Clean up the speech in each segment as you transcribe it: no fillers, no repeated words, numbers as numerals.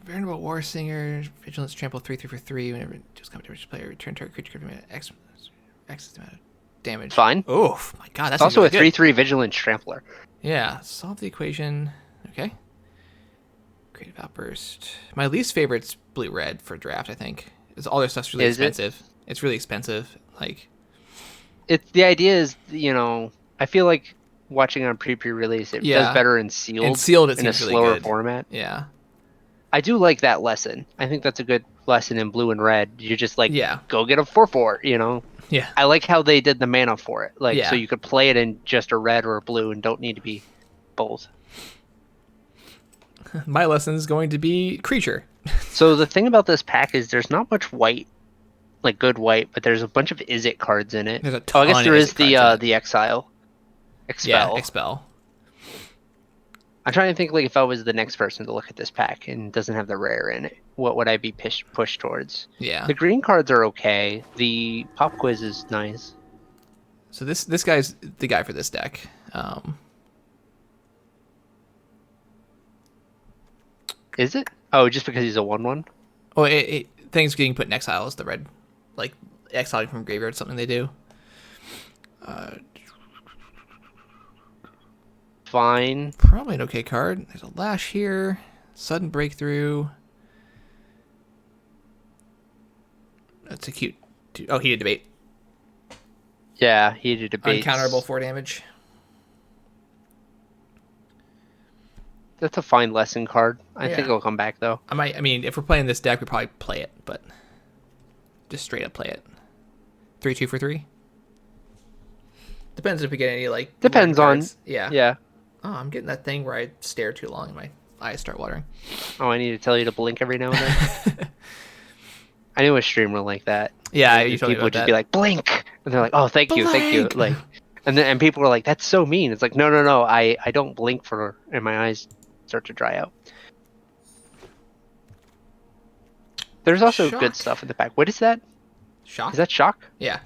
Venerable War Singer, Vigilance Trample 3/3 for 3. Whenever it just comes to player, return target creature could X amount of damage. Fine. Oh my god, It's that's also really a good. 3/3 Vigilant Trampler. Yeah, solve the equation. Okay. Creative Outburst. My least favorite's blue-red for draft, I think. All their stuff's really expensive. It's really expensive. Like, the idea is, I feel like watching on pre-release, it does better in sealed. And sealed, it in a seems slower really good. format. Yeah. I do like that lesson. I think that's a good lesson in blue and red. You just go get a 4/4, Yeah. I like how they did the mana for it. Yeah. So you could play it in just a red or a blue and don't need to be both. My lesson is going to be creature. So the thing about this pack is there's not much white, like good white, but there's a bunch of Is It cards in it. There's a ton I guess there of is the Exile. Expel. Yeah, Expel. I'm trying to think like if I was the next person to look at this pack and doesn't have the rare in it, what would I be pushed towards? Yeah. The green cards are okay. The pop quiz is nice. So this guy's the guy for this deck. Is it? Oh, just because he's a 1/1? Oh, things getting put in exile is the red, like exiling from graveyard, something they do. Fine. Probably an okay card. There's a Lash here. Sudden Breakthrough. That's a cute... Oh, Heated Debate. Yeah, Heated Debate. Uncounterable 4 damage. That's a fine lesson card. I think it'll come back, though. I mean, if we're playing this deck, we probably play it, but... Just straight up play it. 3/2 for 3? Depends if we get any, like... Depends on... Yeah. Yeah. Oh, I'm getting that thing where I stare too long and my eyes start watering. Oh, I need to tell you to blink every now and then? I knew a streamer like that. Yeah, you told me people would about just that. be like, blink! And they're like, oh, thank you. Like, and people were like, that's so mean. It's like, no, I don't blink and my eyes start to dry out. There's also good stuff in the pack. What is that? Shock? Is that Shock? Yeah.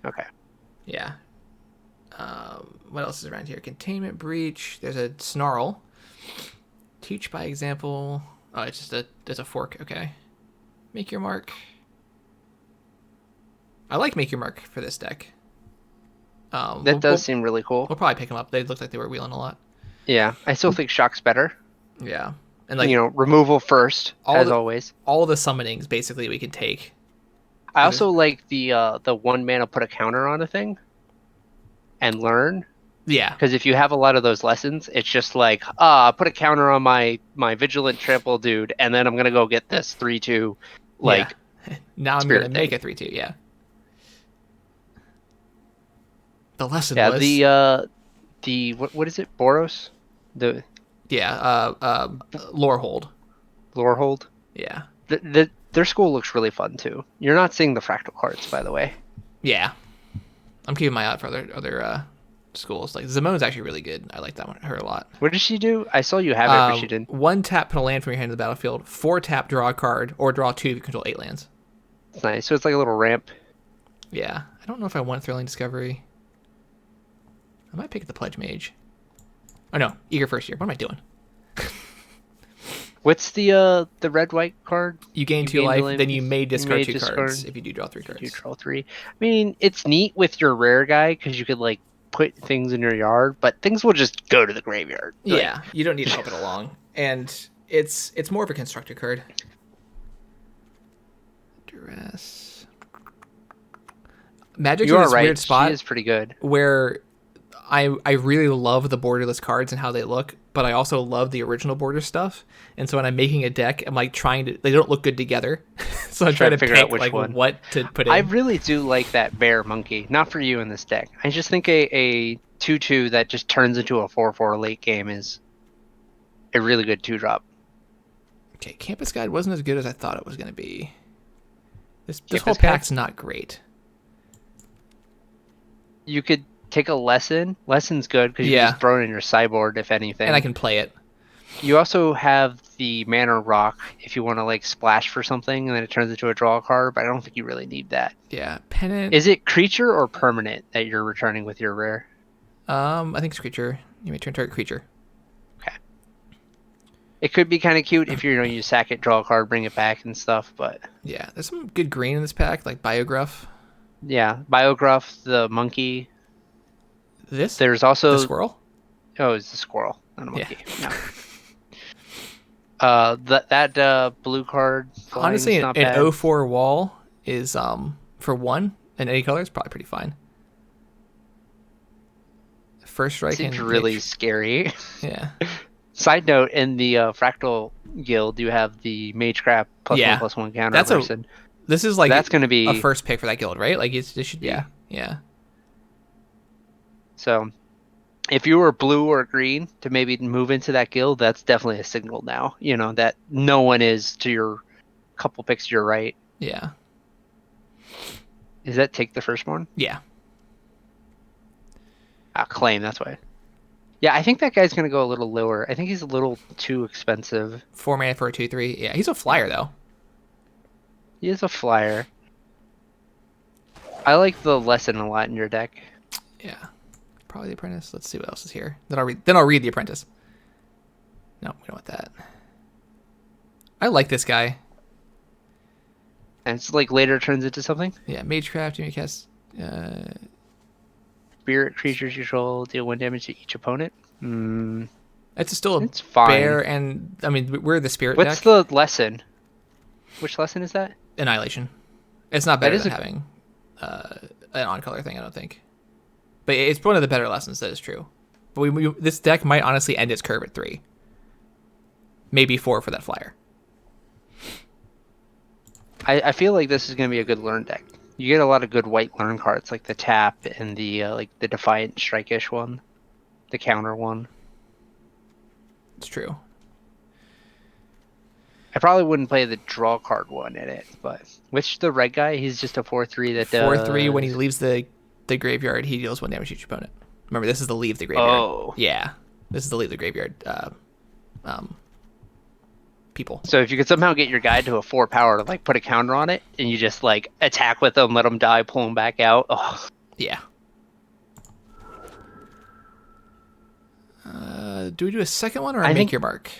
Okay. Yeah. What else is around here? Containment Breach. There's a Snarl. Teach by example. Oh, it's just there's a fork. Okay. Make your mark. I like Make Your Mark for this deck. That does seem really cool. We'll probably pick them up. They look like they were wheeling a lot. Yeah, I still think Shock's better. Yeah. And like removal first, always. All the summonings basically we can take. I also like the 1 mana put a counter on a thing and learn. Yeah. Because if you have a lot of those lessons, it's just like, put a counter on my Vigilant Trample dude, and then I'm going to go get this 3/2, like... Yeah. Now I'm going to make a 3/2, yeah. The lesson was... Yeah, what is it? Boros? Lorehold. Lorehold? Yeah. Their school looks really fun, too. You're not seeing the fractal cards, by the way. Yeah. I'm keeping my eye out for other schools. Like, Zamone's actually really good. I like her a lot. What did she do? I saw you have it, but she didn't. 1 tap, put a land from your hand to the battlefield. 4 tap, draw a card, or draw 2 if you control 8 lands. It's nice. So it's like a little ramp. Yeah. I don't know if I want Thrilling Discovery. I might pick the Pledge Mage. Oh no, Eager First Year. What am I doing? What's the red-white card? You gain 2 life, then you may discard 2 cards if you do draw 3 cards. You draw 3. I mean, it's neat with your rare guy because you could like put things in your yard, but things will just go to the graveyard. Yeah, you don't need to help it along, and it's more of a constructor card. Duress. Magic's in this weird spot. She is pretty good. Where I really love the borderless cards and how they look, but I also love the original border stuff. And so when I'm making a deck, I'm like they don't look good together. So I'm trying to figure out which one. What to put in. I really do like that bear monkey. Not for you in this deck. I just think a 2/2 that just turns into a 4/4 late game is a really good 2-drop. Okay, Campus Guide wasn't as good as I thought it was going to be. This whole pack's not great. You could take a lesson. Lesson's good because you can just throw it in your sideboard, if anything. And I can play it. You also have the Mana Rock if you want to like splash for something and then it turns into a draw card, but I don't think you really need that. Yeah, Pennant. Is it creature or permanent that you're returning with your rare? I think it's creature. You may turn target creature. Okay. It could be kind of cute if you sack it, draw a card, bring it back and stuff, but... Yeah, there's some good green in this pack, like Biogruff. Yeah, Biogruff, the monkey. This? There's also... The squirrel? Oh, it's a squirrel, not a monkey. Yeah. No. That blue card... Honestly, not an bad. 0-4 wall is, for 1, in any color, is probably pretty fine. First strike seems really scary. Yeah. Side note, in the Fractal Guild, you have the Magecraft +1/+1 counter that's person. This is like that's going to be a first pick for that guild, right? Like, it should be. Yeah. So, if you were blue or green to maybe move into that guild, that's definitely a signal now. That no one is to your couple picks to your right. Yeah. Is that take the firstborn? Yeah. Claim, that's why. Yeah, I think that guy's going to go a little lower. I think he's a little too expensive. 4 mana for a 2/3. Yeah, he's a flyer, though. He is a flyer. I like the lesson a lot in your deck. Yeah. Probably the Apprentice. Let's see what else is here. Then I'll read the Apprentice. No, we don't want that. I like this guy. And it's like later turns into something? Yeah, Magecraft, you may cast... Spirit creatures you control deal 1 damage to each opponent. It's still a it's fine. bear, and I mean we're the spirit What's deck. the lesson? Which lesson is that? Annihilation. It's not better than having an on-color thing, I don't think. But it's one of the better lessons, that is true. But this deck might honestly end its curve at 3. Maybe 4 for that flyer. I feel like this is going to be a good learn deck. You get a lot of good white learn cards, like the tap and the like the Defiant Strike-ish one, the counter one. It's true. I probably wouldn't play the draw card one in it, but which the red guy, he's just a 4/3 that does 4/3 when he leaves the graveyard, he deals 1 damage to each opponent. Remember, this is the leave the graveyard. Oh, yeah, this is the leave the graveyard. People. So if you could somehow get your guy to a 4 power to like put a counter on it, and you just like attack with them, let them die, pull them back out. Oh. Yeah. Do we do a second one or make your mark?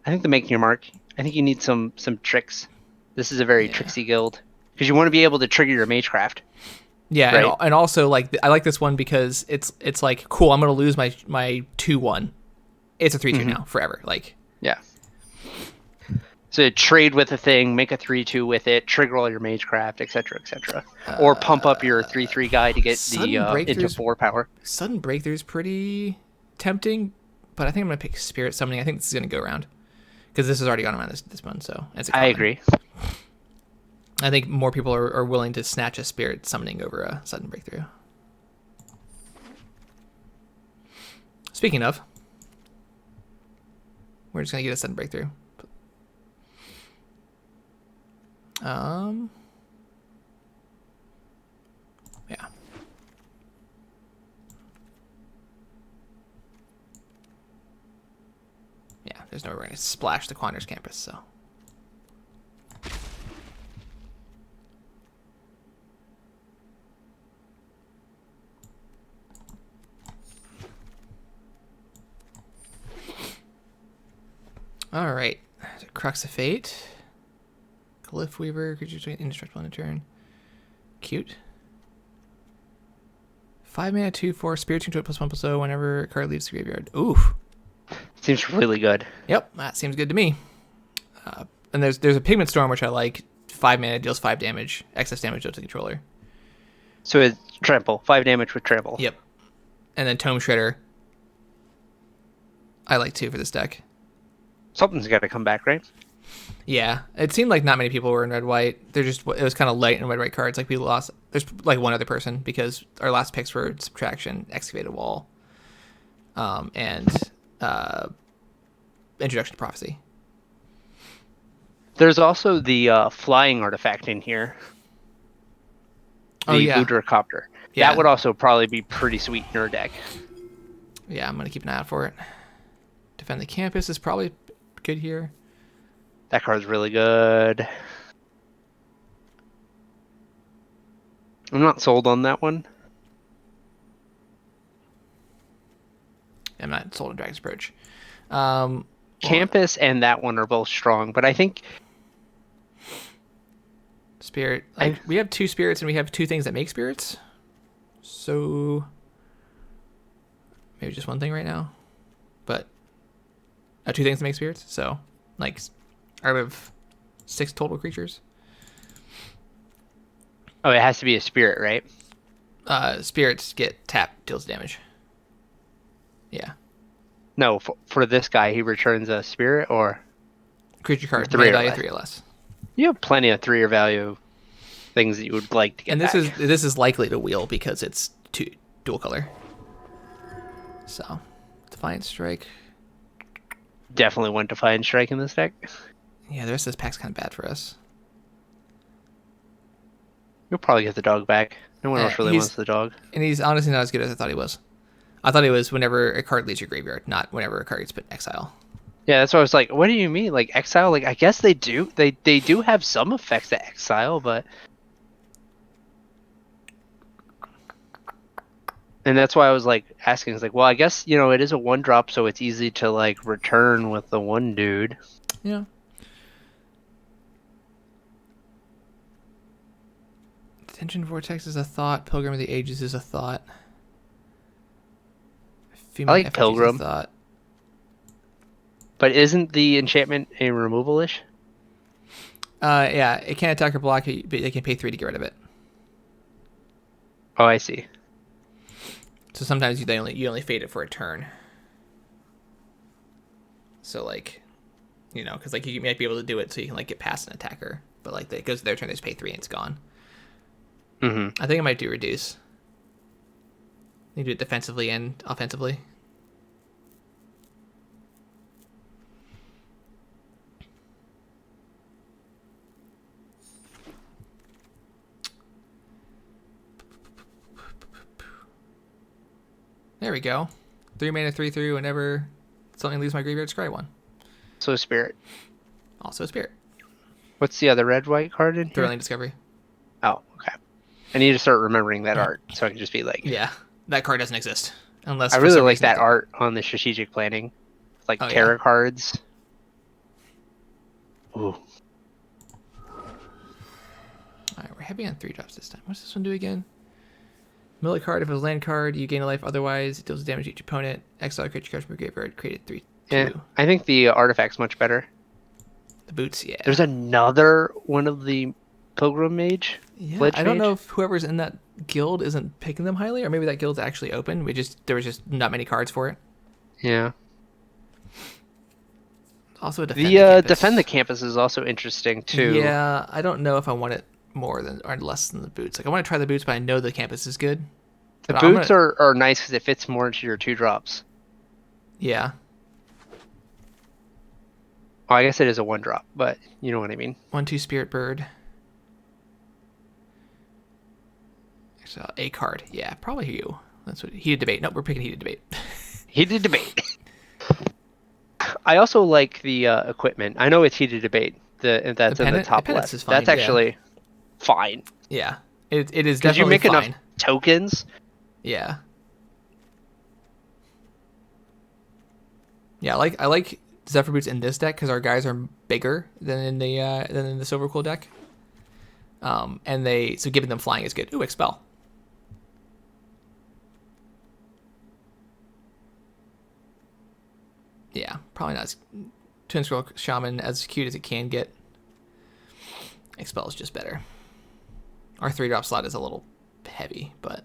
I think the make your mark. I think you need some tricks. This is a very tricksy guild because you want to be able to trigger your Magecraft. Yeah, right? and also like I like this one because it's like cool. I'm gonna lose my 2/1. It's a 3/2 now forever. Like yeah. So trade with a thing, make a 3/2 with it, trigger all your Magecraft, etc., etc., or pump up your 3/3 guy to get the into 4 power. Sudden Breakthrough's pretty tempting, but I think I'm gonna pick Spirit Summoning. I think this is gonna go around because this has already gone around this month. So I agree. I think more people are willing to snatch a Spirit Summoning over a Sudden Breakthrough. Speaking of, we're just gonna get a Sudden Breakthrough. Yeah. Yeah, there's no way we're going to splash the Quanders campus, so. All right. Crux of Fate. Glyph Weaver, creatures indestructible in a turn. Cute. 5 mana, 2/4, Spirit Tomb to it +1/+0 whenever a card leaves the graveyard. Oof. Seems really good. Yep, that seems good to me. And there's a Pigment Storm, which I like. 5 mana, deals 5 damage. Excess damage to the controller. So it's trample. 5 damage with trample. Yep. And then Tome Shredder. I like 2 for this deck. Something's got to come back, right? Yeah, it seemed like not many people were in red-white. It was kind of light in red-white cards. Like we lost. There's like one other person because our last picks were Subtraction, Excavated Wall, and Introduction to Prophecy. There's also the flying artifact in here. The Udricopter. Yeah. That would also probably be pretty sweet in your deck. Yeah, I'm gonna keep an eye out for it. Defend the Campus is probably good here. That card's really good. I'm not sold on that one. I'm not sold on Dragon's Approach. Campus and that one are both strong, but I think Spirit. We have 2 spirits and we have 2 things that make spirits. So maybe just 1 thing right now, but 2 things that make spirits. So like, out of 6 total creatures. Oh, it has to be a spirit, right? Spirits get tapped, deals damage. Yeah. No, for this guy, he returns a spirit or creature card, 3 value 3 or less. You have plenty of 3 or value things that you would like to get. And this is likely to wheel because it's dual color. So, Defiant Strike. Definitely want Defiant Strike in this deck. Yeah, the rest of this pack's kind of bad for us. You'll probably get the dog back. No one else really wants the dog. And he's honestly not as good as I thought he was. I thought he was whenever a card leaves your graveyard, not whenever a card gets put in exile. Yeah, that's what I was like, what do you mean? Like, exile? Like, I guess they do. They do have some effects to exile, but... And that's why I was, like, asking. It's like, well, I guess, it is a 1-drop, so it's easy to, like, return with the 1 dude. Yeah. Tension Vortex is a thought. Pilgrim of the Ages is a thought. I like Pilgrim. Thought. But isn't the enchantment a removal-ish? Yeah, it can't attack or block, but they can pay 3 to get rid of it. Oh, I see. So sometimes you only fade it for a turn. So like, because like you might be able to do it so you can like get past an attacker, but like it goes to their turn, they just pay 3 and it's gone. Mm-hmm. I think I might do reduce. You do it defensively and offensively. There we go. 3 mana 3/3 whenever something leaves my graveyard, scry 1. So Spirit. Also Spirit. What's the other red-white card in here? Thrilling Discovery. Oh, okay. I need to start remembering that art so I can just be like... Yeah, that card doesn't exist. Unless I really like that art on the strategic planning. Like tarot cards. Ooh. Alright, we're heavy on 3-drops this time. What's this one do again? Mill a card. If it was a land card, you gain a life. Otherwise, it deals damage to each opponent. Exile creature card from your graveyard. Created 3/2. Yeah, I think the artifact's much better. The boots, yeah. There's another one of the Pilgrim Mage. Yeah, I don't know if whoever's in that guild isn't picking them highly, or maybe that guild's actually open. There was just not many cards for it. Yeah. Also, Defend the Campus is also interesting too. Yeah, I don't know if I want it more than or less than the boots. Like I want to try the boots, but I know the Campus is good. The boots are nice because it fits more into your 2-drops. Yeah. Well, I guess it is a 1-drop, but you know what I mean. 1/2 Spirit Bird. So a card. Yeah, probably you. That's what Heated Debate. Nope, we're picking Heated Debate. Heated Debate. I also like the equipment. I know it's Heated Debate. That's in the top left. Is fine, that's actually fine. Yeah, it is definitely fine. Did you make enough tokens? Yeah. Yeah, I like Zephyr Boots in this deck because our guys are bigger than in the Silver Cool deck. And so giving them flying is good. Ooh, Expel. Yeah, probably not as Twin Scroll Shaman as cute as it can get. Expel is just better. Our 3-drop slot is a little heavy, but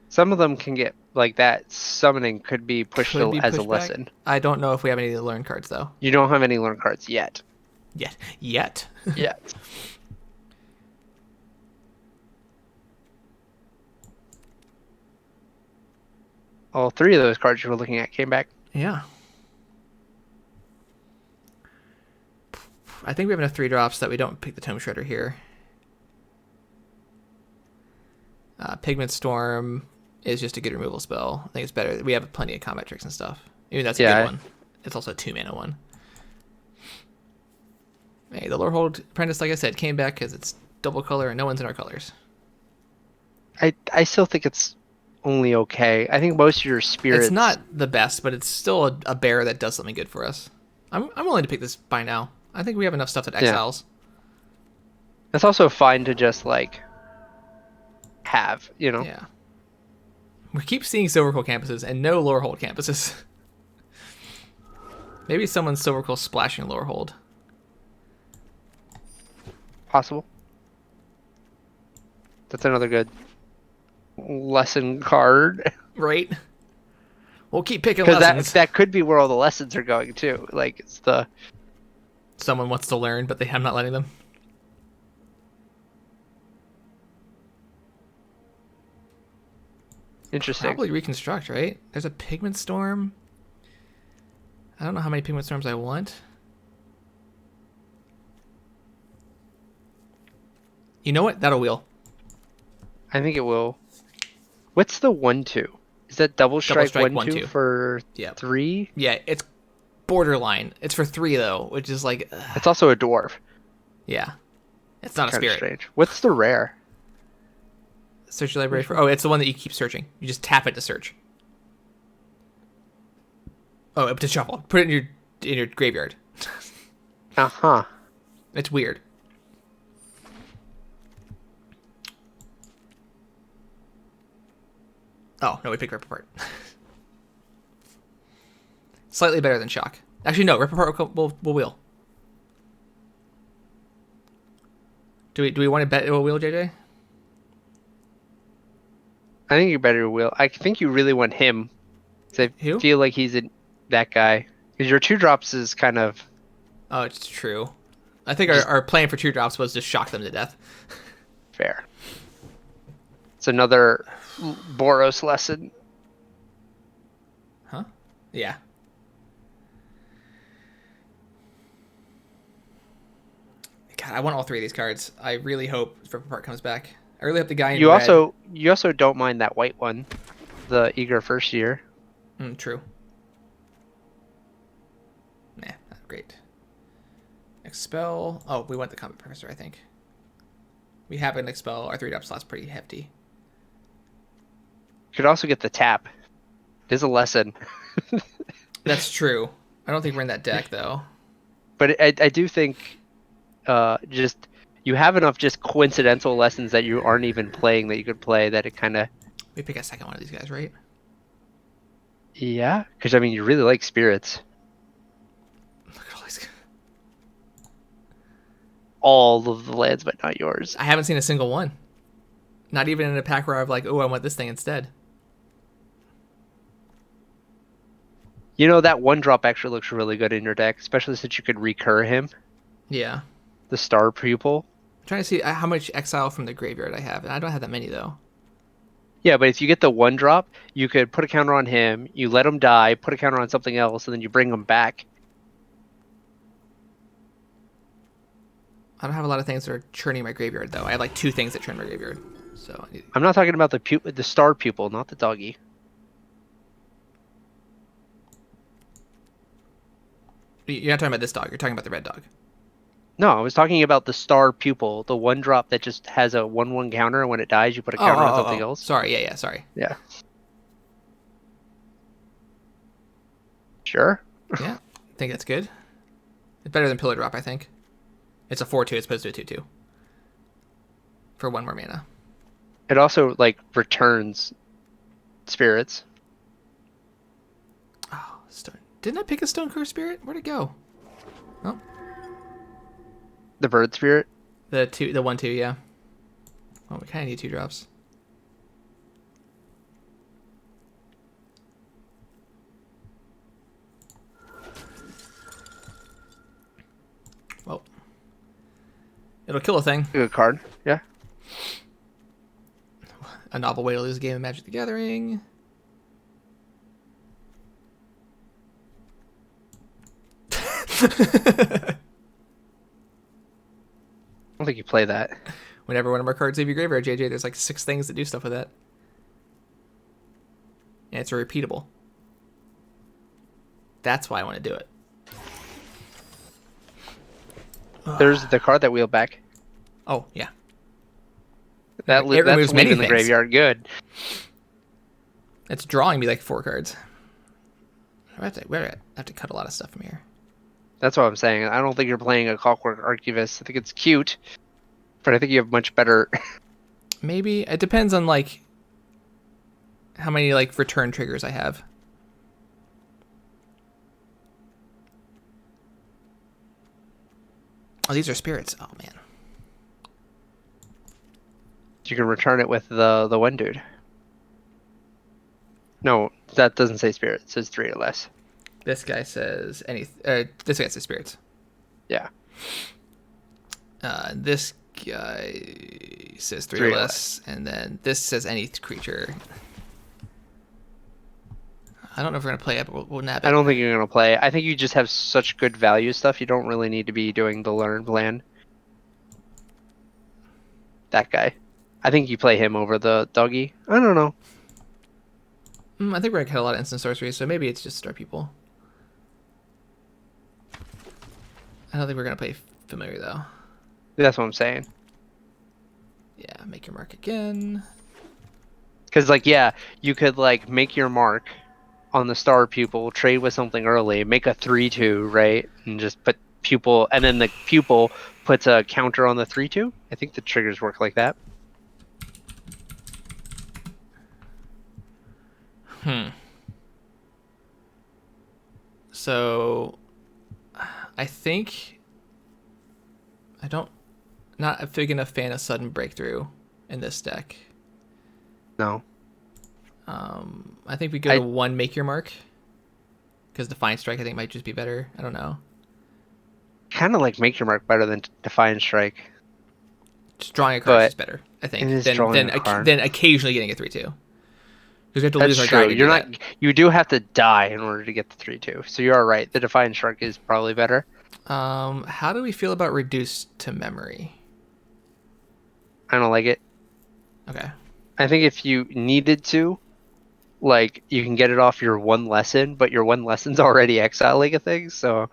some of them can get like that. Summoning could be pushed as a lesson. I don't know if we have any learn cards though. You don't have any learn cards yet. Yet. All 3 of those cards you were looking at came back. Yeah. I think we have enough 3-drops that we don't pick the Tome Shredder here. Pigment Storm is just a good removal spell. I think it's better. We have plenty of combat tricks and stuff. Even that's a good one. It's also a 2-mana one. Hey, the Lorehold Apprentice, like I said, came back because it's double color and no one's in our colors. I still think it's only okay. I think most of your spirits... It's not the best, but it's still a bear that does something good for us. I'm willing to pick this by now. I think we have enough stuff that exiles. It's also fine to just like have, Yeah. We keep seeing Silverquill campuses and no Lorehold campuses. Maybe someone's Silverquill splashing Lorehold. Possible. That's another good lesson card. Right. We'll keep picking lessons. That could be where all the lessons are going too. Like it's the someone wants to learn, but I'm not letting them. Interesting. Probably reconstruct, right? There's a Pigment Storm. I don't know how many Pigment Storms I want. You know what? That'll wheel. I think it will. What's the 1/2? Is that double strike 1/2 for 3? Yeah, it's borderline. It's for 3 though, which is like. It's also a dwarf. Yeah, it's not a spirit. Strange. What's the rare? Search your library for. Oh, it's the one that you keep searching. You just tap it to search. Oh, to shuffle. Put it in your graveyard. It's weird. Oh no, we picked Rip Apart. Slightly better than Shock. Actually, no. Rip Apart will wheel. Do we want to bet it will wheel, JJ? I think you better wheel. I think you really want him. I feel like he's that guy. Because your 2-drops is kind of... Oh, it's true. I think our plan for 2-drops was to shock them to death. Fair. It's another Boros lesson. Huh? Yeah. God, I want all 3 of these cards. I really hope Rip Apart comes back. I really hope the guy in red... You also don't mind that white one. The Eager First Year. True. Nah, not great. Expel. Oh, we want the Combat Professor, I think. We have an Expel. Our 3-drop slot's pretty hefty. You could also get the tap. There's a lesson. That's true. I don't think we're in that deck, though. But I do think just... You have enough just coincidental lessons that you aren't even playing that you could play that it kind of... We pick a second one of these guys, right? Yeah, because, I mean, you really like spirits. Look at all these... All of the lands, but not yours. I haven't seen a single one. Not even in a pack where I've like, oh, I want this thing instead. You know, that 1-drop actually looks really good in your deck, especially since you could recur him. Yeah. The Star Pupil. I'm trying to see how much exile from the graveyard I have, and I don't have that many, though. Yeah, but if you get the 1-drop, you could put a counter on him, you let him die, put a counter on something else, and then you bring him back. I don't have a lot of things that are churning my graveyard, though. I have like 2 things that churn my graveyard. So I'm not talking about the Star Pupil, not the doggy. You're not talking about this dog. You're talking about the red dog. No, I was talking about the Star Pupil, the 1-drop that just has a 1/1 counter, and when it dies, you put a counter on something else. Sorry, yeah, sorry. Yeah. Sure. Yeah, I think that's good. It's better than Pillar Drop, I think. It's a 4/2 as opposed to a 2/2. For 1 more mana. It also, like, returns spirits. Oh, stone. Didn't I pick a Stone Curse Spirit? Where'd it go? Oh. The Bird Spirit? The 1/2, yeah. Oh, we kind of need 2-drops. Well, it'll kill a thing. Good card, yeah. A novel way to lose a game of Magic the Gathering. I don't think you play that. Whenever one of our cards leave your graveyard, JJ, there's like 6 things that do stuff with that. And it's a repeatable. That's why I want to do it. There's the card that wheeled back. Oh, yeah. That's leaving the graveyard good. It's drawing me like 4 cards. We have to cut a lot of stuff from here. That's what I'm saying. I don't think you're playing a Clockwork Archivist. I think it's cute, but I think you have much better. Maybe it depends on like how many like return triggers I have. Oh, these are spirits. Oh man. You can return it with the one dude. No, that doesn't say spirit. It says 3 or less. This guy says this guy says spirits. Yeah. This guy says 3 or less, and then this says any creature. I don't know if we're gonna play it, but we'll nab it. I don't think you're gonna play. I think you just have such good value stuff. You don't really need to be doing the learn plan. That guy. I think you play him over the doggy. I don't know. I think we're gonna get a lot of instant sorceries, so maybe it's just Star People. I don't think we're gonna play familiar though. That's what I'm saying. Yeah, make your mark again. Because like, yeah, you could like make your mark on the Star Pupil, trade with something early, make a 3/2, right, and just put pupil, and then the pupil puts a counter on the 3/2. I think the triggers work like that. So, I think not a big enough fan of Sudden Breakthrough in this deck. No. I think we go to 1 Make Your Mark, because Defiant Strike I think might just be better. I don't know. Kind of like Make Your Mark better than Defiant Strike. Just drawing a card is better, I think, than occasionally getting a 3/2. Because we have to lose our guy to do that. You do have to die in order to get the 3/2. So you are right. The Defiant Strike is probably better. How do we feel about Reduced to Memory? I don't like it. Okay. I think if you needed to, like, you can get it off your 1 lesson, but your 1 lesson's already exiling a thing, so...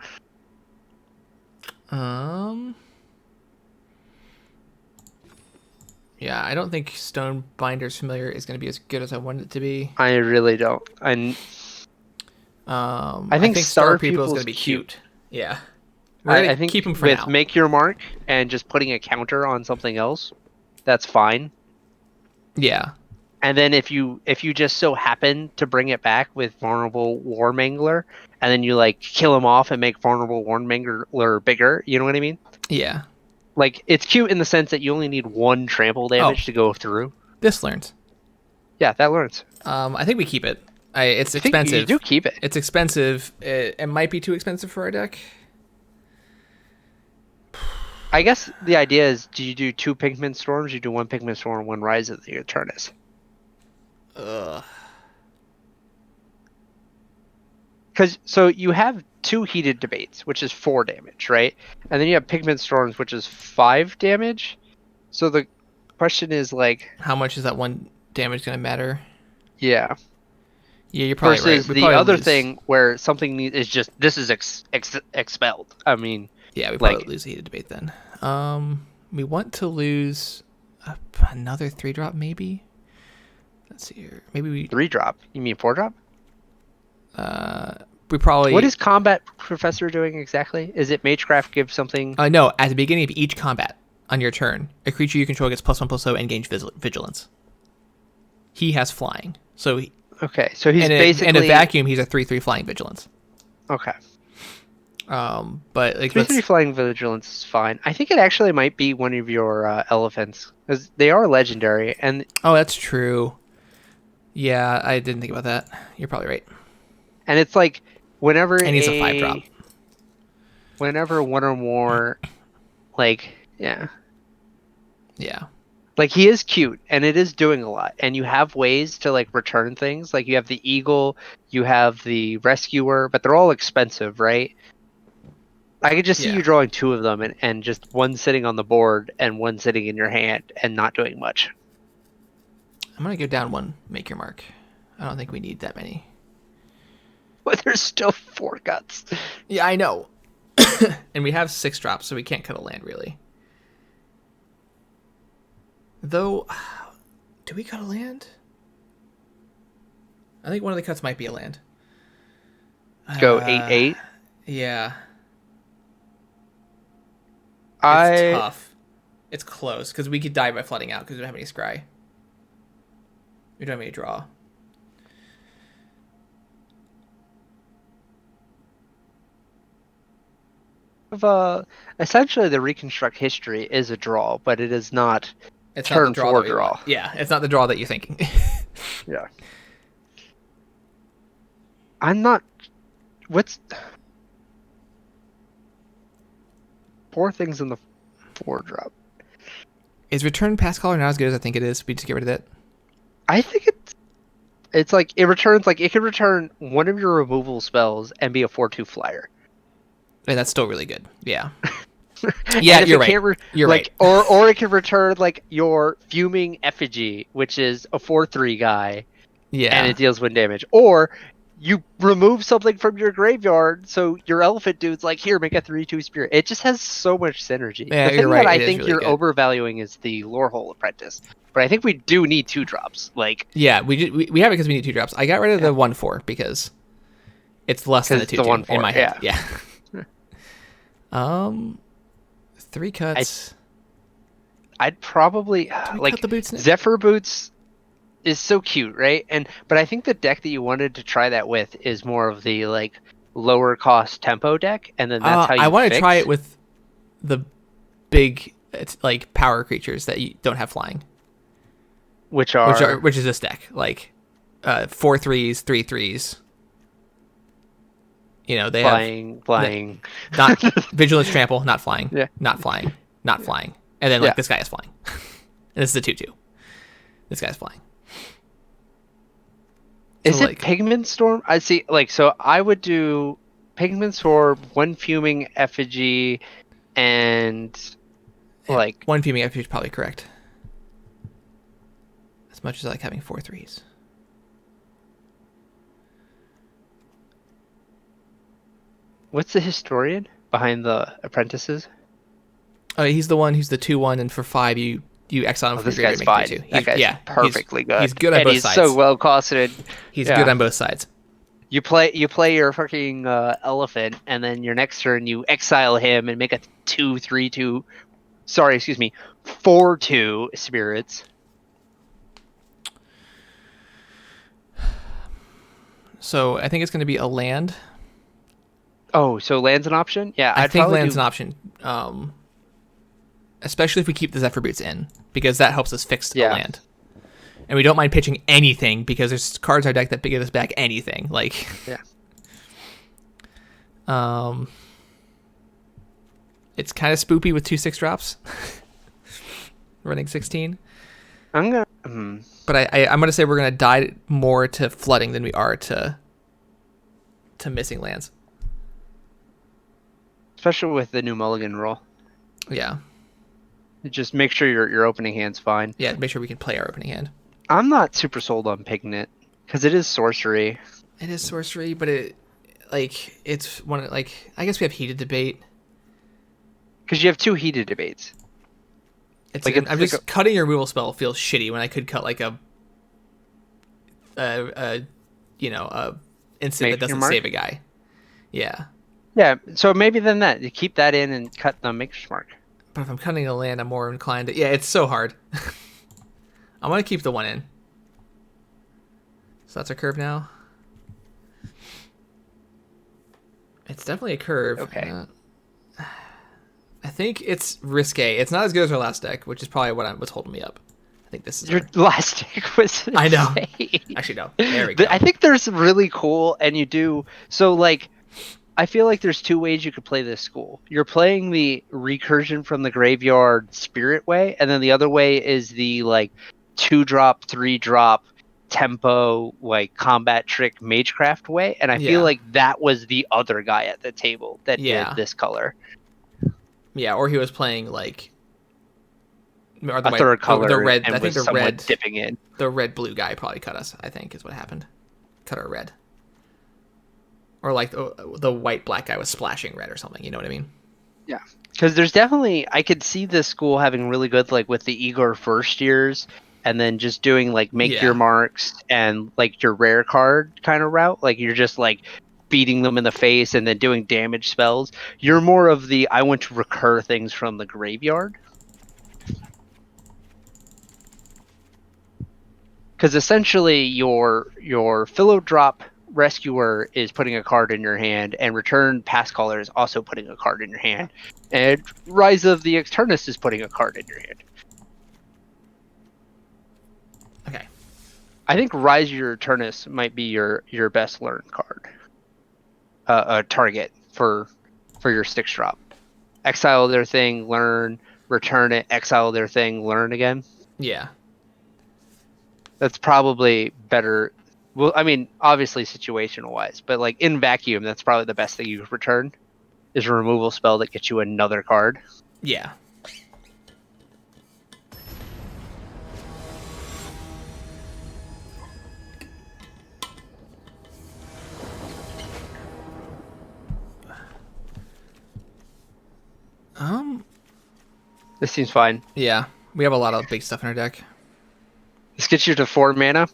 Yeah, I don't think Stonebinder's Familiar is going to be as good as I want it to be. I really don't. I think Star Pupil is going to be cute. Yeah. I think keep him for now. Make Your Mark and just putting a counter on something else, that's fine. Yeah. And then if you just so happen to bring it back with Vulnerable Warmangler, and then you like kill him off and make Vulnerable Warmangler bigger, you know what I mean? Yeah. Like, it's cute in the sense that you only need 1 trample damage to go through. This learns. Yeah, that learns. I think we keep it. It's expensive. You do keep it. It's expensive. It might be too expensive for our deck. I guess the idea is, do you do 2 Pigment Storms? You do 1 Pigment Storm, 1 Rise of the Eternus. Because so you have 2 Heated Debates, which is 4 damage, right? And then you have Pigment Storms, which is 5 damage. So the question is like, how much is that 1 damage going to matter? Yeah. Yeah, you're probably versus right. The other thing where something is just this is expelled. I mean, yeah, we probably lose the Heated Debate then. We want to lose another 3-drop maybe. Let's see here. Maybe we 3-drop. You mean 4-drop? We probably. What is Combat Professor doing exactly? Is it Magecraft give something? No, at the beginning of each combat on your turn, a creature you control gets +1/+0 and gains vigilance. He has flying, so okay. So he's basically in a vacuum. He's a 3/3 flying vigilance. Okay. But like 3/3 flying vigilance is fine. I think it actually might be one of your elephants, because they are legendary. And oh, that's true. Yeah, I didn't think about that. You're probably right. And it's like whenever and he's a 5-drop. Whenever one or more, like yeah. Like, he is cute, and it is doing a lot. And you have ways to, like, return things. Like, you have the Eagle, you have the Rescuer, but they're all expensive, right? I could just see you drawing 2 of them, and just 1 sitting on the board and 1 sitting in your hand and not doing much. I'm going to go down 1, Make Your Mark. I don't think we need that many. But there's still 4 guts. Yeah, I know. And we have 6 drops, so we can't cut a land, really. Though, do we cut a land? I think one of the cuts might be a land. Go 8/8. Yeah. It's tough. It's close because we could die by flooding out because we don't have any scry. We don't have any draw. Essentially, the reconstruct history is a draw, but it is not. It's turn not the draw 4 draw. Yeah, it's not the draw that you're thinking. Yeah. I'm not. What's 4 things in the 4 drop? Is return past color not as good as I think it is? We just get rid of it. I think it's like it returns like it can return one of your removal spells and be a 4/2 flyer. And that's still really good. Yeah. Yeah, you're right. You're like, right. Or it can return like your fuming effigy, which is a 4/3 guy. Yeah. And it deals 1 damage. Or you remove something from your graveyard, so your elephant dude's like, here, make a 3/2 spirit. It just has so much synergy. Yeah, the thing right. that I it think really you're good. overvaluing is the Lorehole Apprentice. But I think we do need 2 drops. Like, yeah, we have it because we need 2 drops. I got rid of the 1/4 because it's less than a 2/2 in my head. Yeah. 3 cuts. I'd probably like the boots Zephyr Boots is so cute, right? But I think the deck that you wanted to try that with is more of the like lower cost tempo deck, and then that's how you. I want to try it with the big like power creatures that you don't have flying, which is this deck, like 4/3s, 3/3s. You know, they flying. Not vigilance, trample, not flying. Yeah. Not flying. Not flying. And then this guy is flying. And this is a 2/2. This guy's flying. Is it Pigment Storm? I see. Like, so I would do Pigment Storm, 1 fuming effigy, and like 1 fuming effigy is probably correct. As much as I like having 4/3s. What's the historian behind the apprentices? Oh, he's the one who's the 2/1, and for 5 you exile him from this your guy's fine. That guy's perfectly good. He's good on both sides. He's so well costed. He's good on both sides. You play your fucking elephant, and then your next turn you exile him and make a 2/3/2. Sorry, excuse me, 4/2 spirits. So I think it's going to be a land. Oh, so land's an option? Yeah, I think land's an option. Especially if we keep the Zephyr Boots in, because that helps us fix the land. And we don't mind pitching anything because there's cards in our deck that give us back anything. Like, it's kind of spoopy with 2 6-drops, running 16. But I'm gonna say we're gonna die more to flooding than we are to missing lands. Especially with the new mulligan rule. Yeah. Just make sure your opening hand's fine. Yeah, make sure we can play our opening hand. I'm not super sold on Pignet because it is sorcery. It is sorcery, but it's one like I guess we have heated debate. Because you have 2 heated debates. It's like I'm just cutting your removal spell feels shitty when I could cut like a instant that doesn't save a guy. Yeah. Yeah, so maybe then that you keep that in and cut the Maker's Mark. But if I'm cutting a land, I'm more inclined to... Yeah, it's so hard. I'm going to keep the 1 in. So that's a curve now. It's definitely a curve. Okay. I think it's risque. It's not as good as our last deck, which is probably what was holding me up. I think this is... Your last deck was insane. I know. Actually, no. There we go. I think there's really cool, and you do... So, like... I feel like there's 2 ways you could play this school. You're playing the recursion from the graveyard spirit way, and then the other way is the like 2-drop, 3-drop tempo like combat trick magecraft way. And I feel like that was the other guy at the table that did this color. Yeah, or he was playing like or the third color. The red. And I think was the red dipping in. The red blue guy probably cut us. I think is what happened. Cut our red. Or like the white black guy was splashing red or something. You know what I mean? Yeah, because there's definitely I could see this school having really good like with the Igor first years, and then just doing like make your marks and like your rare card kind of route. Like you're just like beating them in the face and then doing damage spells. You're more of the I want to recur things from the graveyard. Because essentially your Philodrop Rescuer is putting a card in your hand, and Return Pass Caller is also putting a card in your hand, and Rise of the Externus is putting a card in your hand. Okay. I think Rise of your Eternus might be your best learn card. A target for your Styx drop. Exile their thing, learn, return it, exile their thing, learn again. Yeah. That's probably better. Well, I mean, obviously situational wise, but like in vacuum, that's probably the best thing you could return is a removal spell that gets you another card. Yeah. This seems fine. Yeah, we have a lot of big stuff in our deck. This gets you to 4 mana.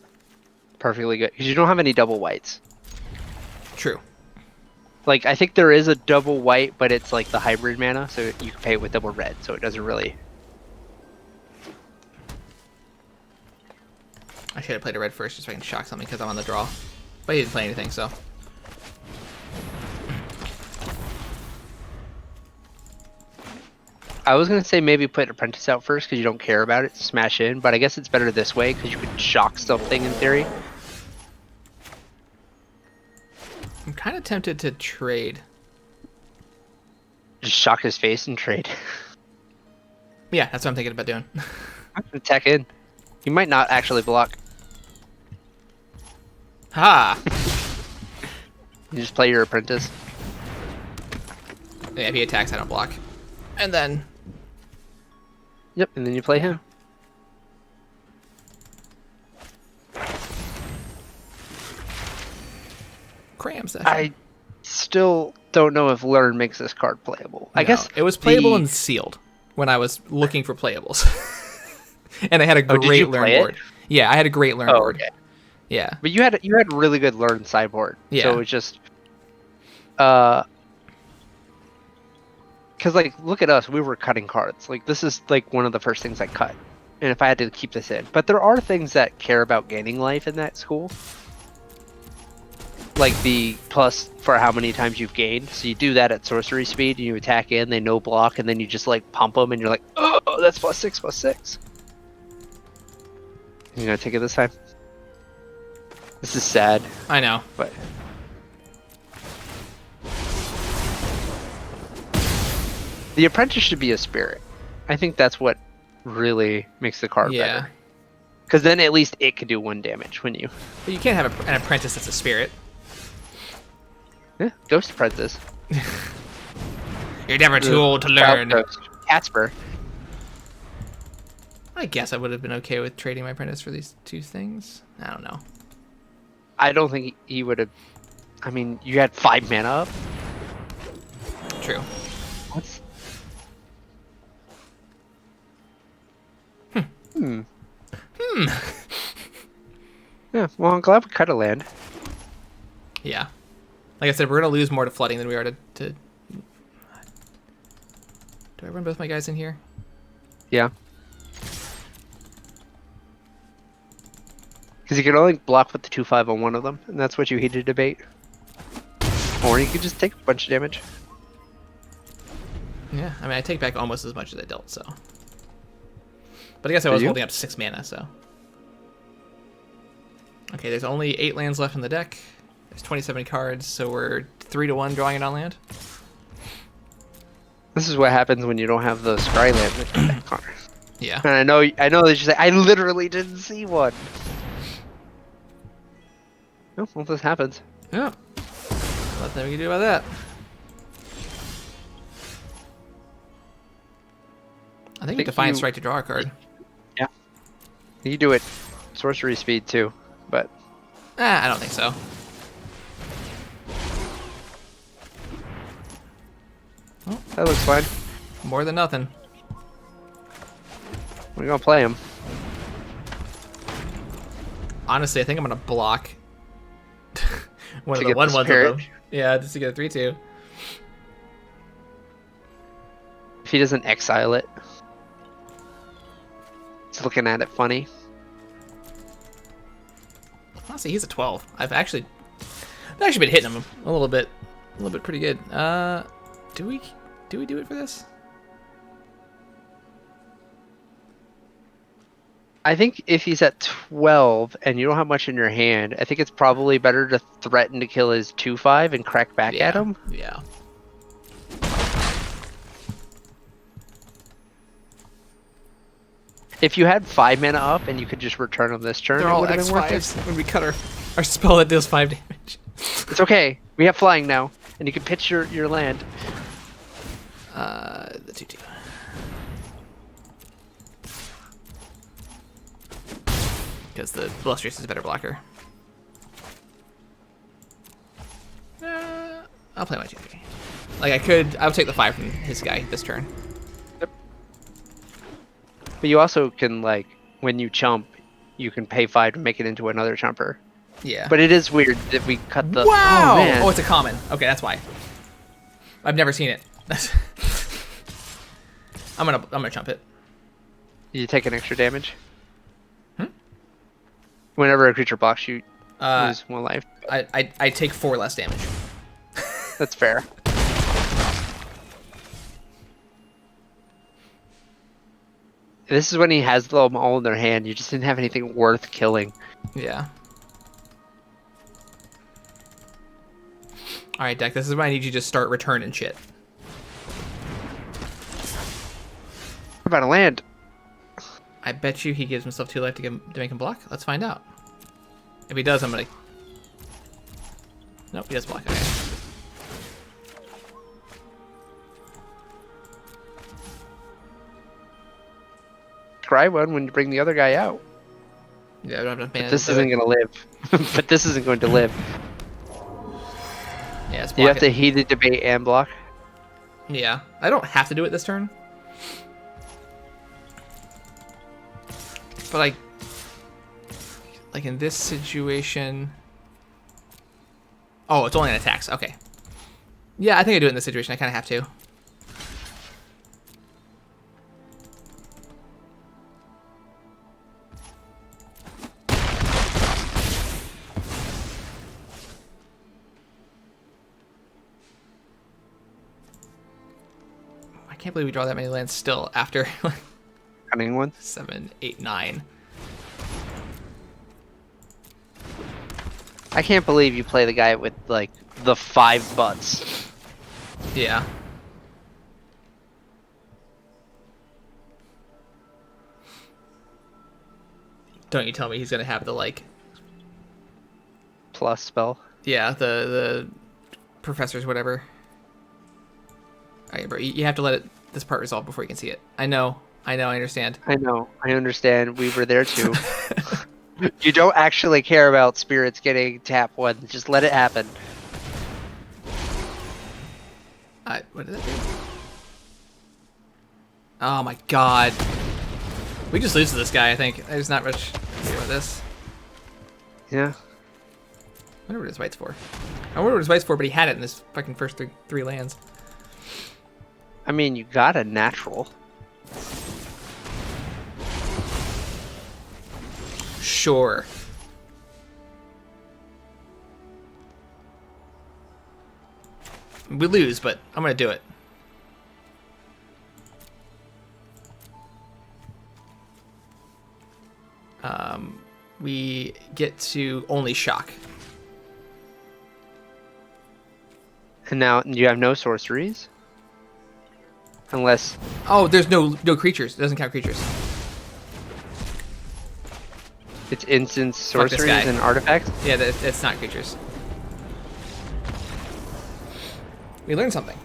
Perfectly good. Because you don't have any double whites. True. Like, I think there is a double white, but it's like the hybrid mana, so you can pay it with double red, so it doesn't really... I should have played a red first just so I can shock something because I'm on the draw. But he didn't play anything, so... I was going to say maybe put Apprentice out first because you don't care about it, smash in, but I guess it's better this way because you could shock something in theory. I'm kind of tempted to trade. Just shock his face and trade. Yeah, that's what I'm thinking about doing. Attack in. He might not actually block. Ha! You just play your Apprentice. Yeah, if he attacks, I don't block. And then... Yep, and then you play him. Cram session. I still don't know if Learn makes this card playable. No, I guess it was playable and sealed when I was looking for playables. And I had a great Learn board. Yeah, I had a great Learn board. Okay. Yeah. But you had really good Learn sideboard. Yeah. So it was just because, like, look at us. We were cutting cards. Like, this is, like, one of the first things I cut. And if I had to keep this in. But there are things that care about gaining life in that school. Like the plus for how many times you've gained. So you do that at sorcery speed. And you attack in, they no block. And then you just, like, pump them. And you're like, oh, that's +6/+6. You gonna take it this time? This is sad. I know. But... The Apprentice should be a spirit. I think that's what really makes the card better. Because then at least it could do 1 damage when you... But you can't have an Apprentice that's a spirit. Yeah, Ghost Apprentice. You're never too old to learn. Catspur. I guess I would have been okay with trading my Apprentice for these 2 things. I don't know. I don't think he would have... I mean, you had 5 mana up. True. What's... Yeah, well, I'm glad we cut a land. Yeah. Like I said, we're going to lose more to flooding than we are to... Do I run both my guys in here? Yeah. Because you can only block with the 2/5 on one of them, and that's what you heated debate. Or you could just take a bunch of damage. Yeah, I mean, I take back almost as much as I dealt, so... But I guess I was holding up 6 mana, so... Okay, there's only 8 lands left in the deck. There's 27 cards, so we're 3-1 drawing it on land. This is what happens when you don't have the scry land, Connor. Yeah. And I know that you say I literally didn't see one. Oh, well, this happens. Yeah. Nothing we can do about that. I think we Defiant Strike to draw a card. Yeah. You do it sorcery speed too, but... I don't think so. Well, that looks fine. More than nothing. We're gonna play him. Honestly, I think I'm gonna block one of the 1/1 of them. Yeah, just to get a 3/2. If he doesn't exile it. It's looking at it funny. Honestly, he's a 12. I've actually been hitting him a little bit pretty good. Do we do it for this? I think if he's at 12 and you don't have much in your hand, I think it's probably better to threaten to kill his 2/5 and crack back at him. Yeah. If you had 5 mana up and you could just return them this turn, they're all X5s when we cut our spell that deals 5 damage. It's okay. We have flying now, and you can pitch your land. The 2/2. Because the Illustrious is a better blocker. I'll play my 2/3. Like I would take the 5 from his guy this turn. Yep. But you also can, like, when you chump, you can pay 5 to make it into another chumper. Yeah. But it is weird that we cut the. Wow! Oh, man. Oh, it's a common. Okay, that's why. I've never seen it. I'm gonna chump it. You take an extra damage. Whenever a creature blocks you, lose 1 life. I take 4 less damage. That's fair. This is when he has them all in their hand. You just didn't have anything worth killing. Yeah. All right, deck. This is when I need you to start returning shit. What about a land? I bet you he gives himself 2 life to make him block. Let's find out. If he does, I'm gonna. Nope, he does block. Okay. Try one when you bring the other guy out. Yeah, I don't have enough mana. This isn't gonna live. But this isn't going to live. Yeah, it's you have to heated debate and block. Yeah, I don't have to do it this turn. But like in this situation. Oh, it's only an attacks. Okay. Yeah, I think I do it in this situation. I kind of have to. I can't believe we draw that many lands still after. Cunning one. 7, 8, 9. I can't believe you play the guy with, like, the 5 butts. Yeah. Don't you tell me he's gonna have the, like... Plus spell. Yeah, the professors, whatever. Alright, bro, you have to let this part resolve before you can see it. I know, I understand. I know, I understand. We were there too. You don't actually care about spirits getting tap 1. Just let it happen. What did that do? Oh my god. We just lose to this guy, I think. There's not much to do with this. Yeah. I wonder what his white's for. I wonder what his white's for, but he had it in his fucking first three lands. I mean, you got a natural. Sure. We lose, but I'm gonna do it. We get to only shock. And now you have no sorceries? Unless... Oh, there's no creatures. It doesn't count creatures. It's instants, sorceries, and artifacts? Yeah, it's not creatures. We learned something.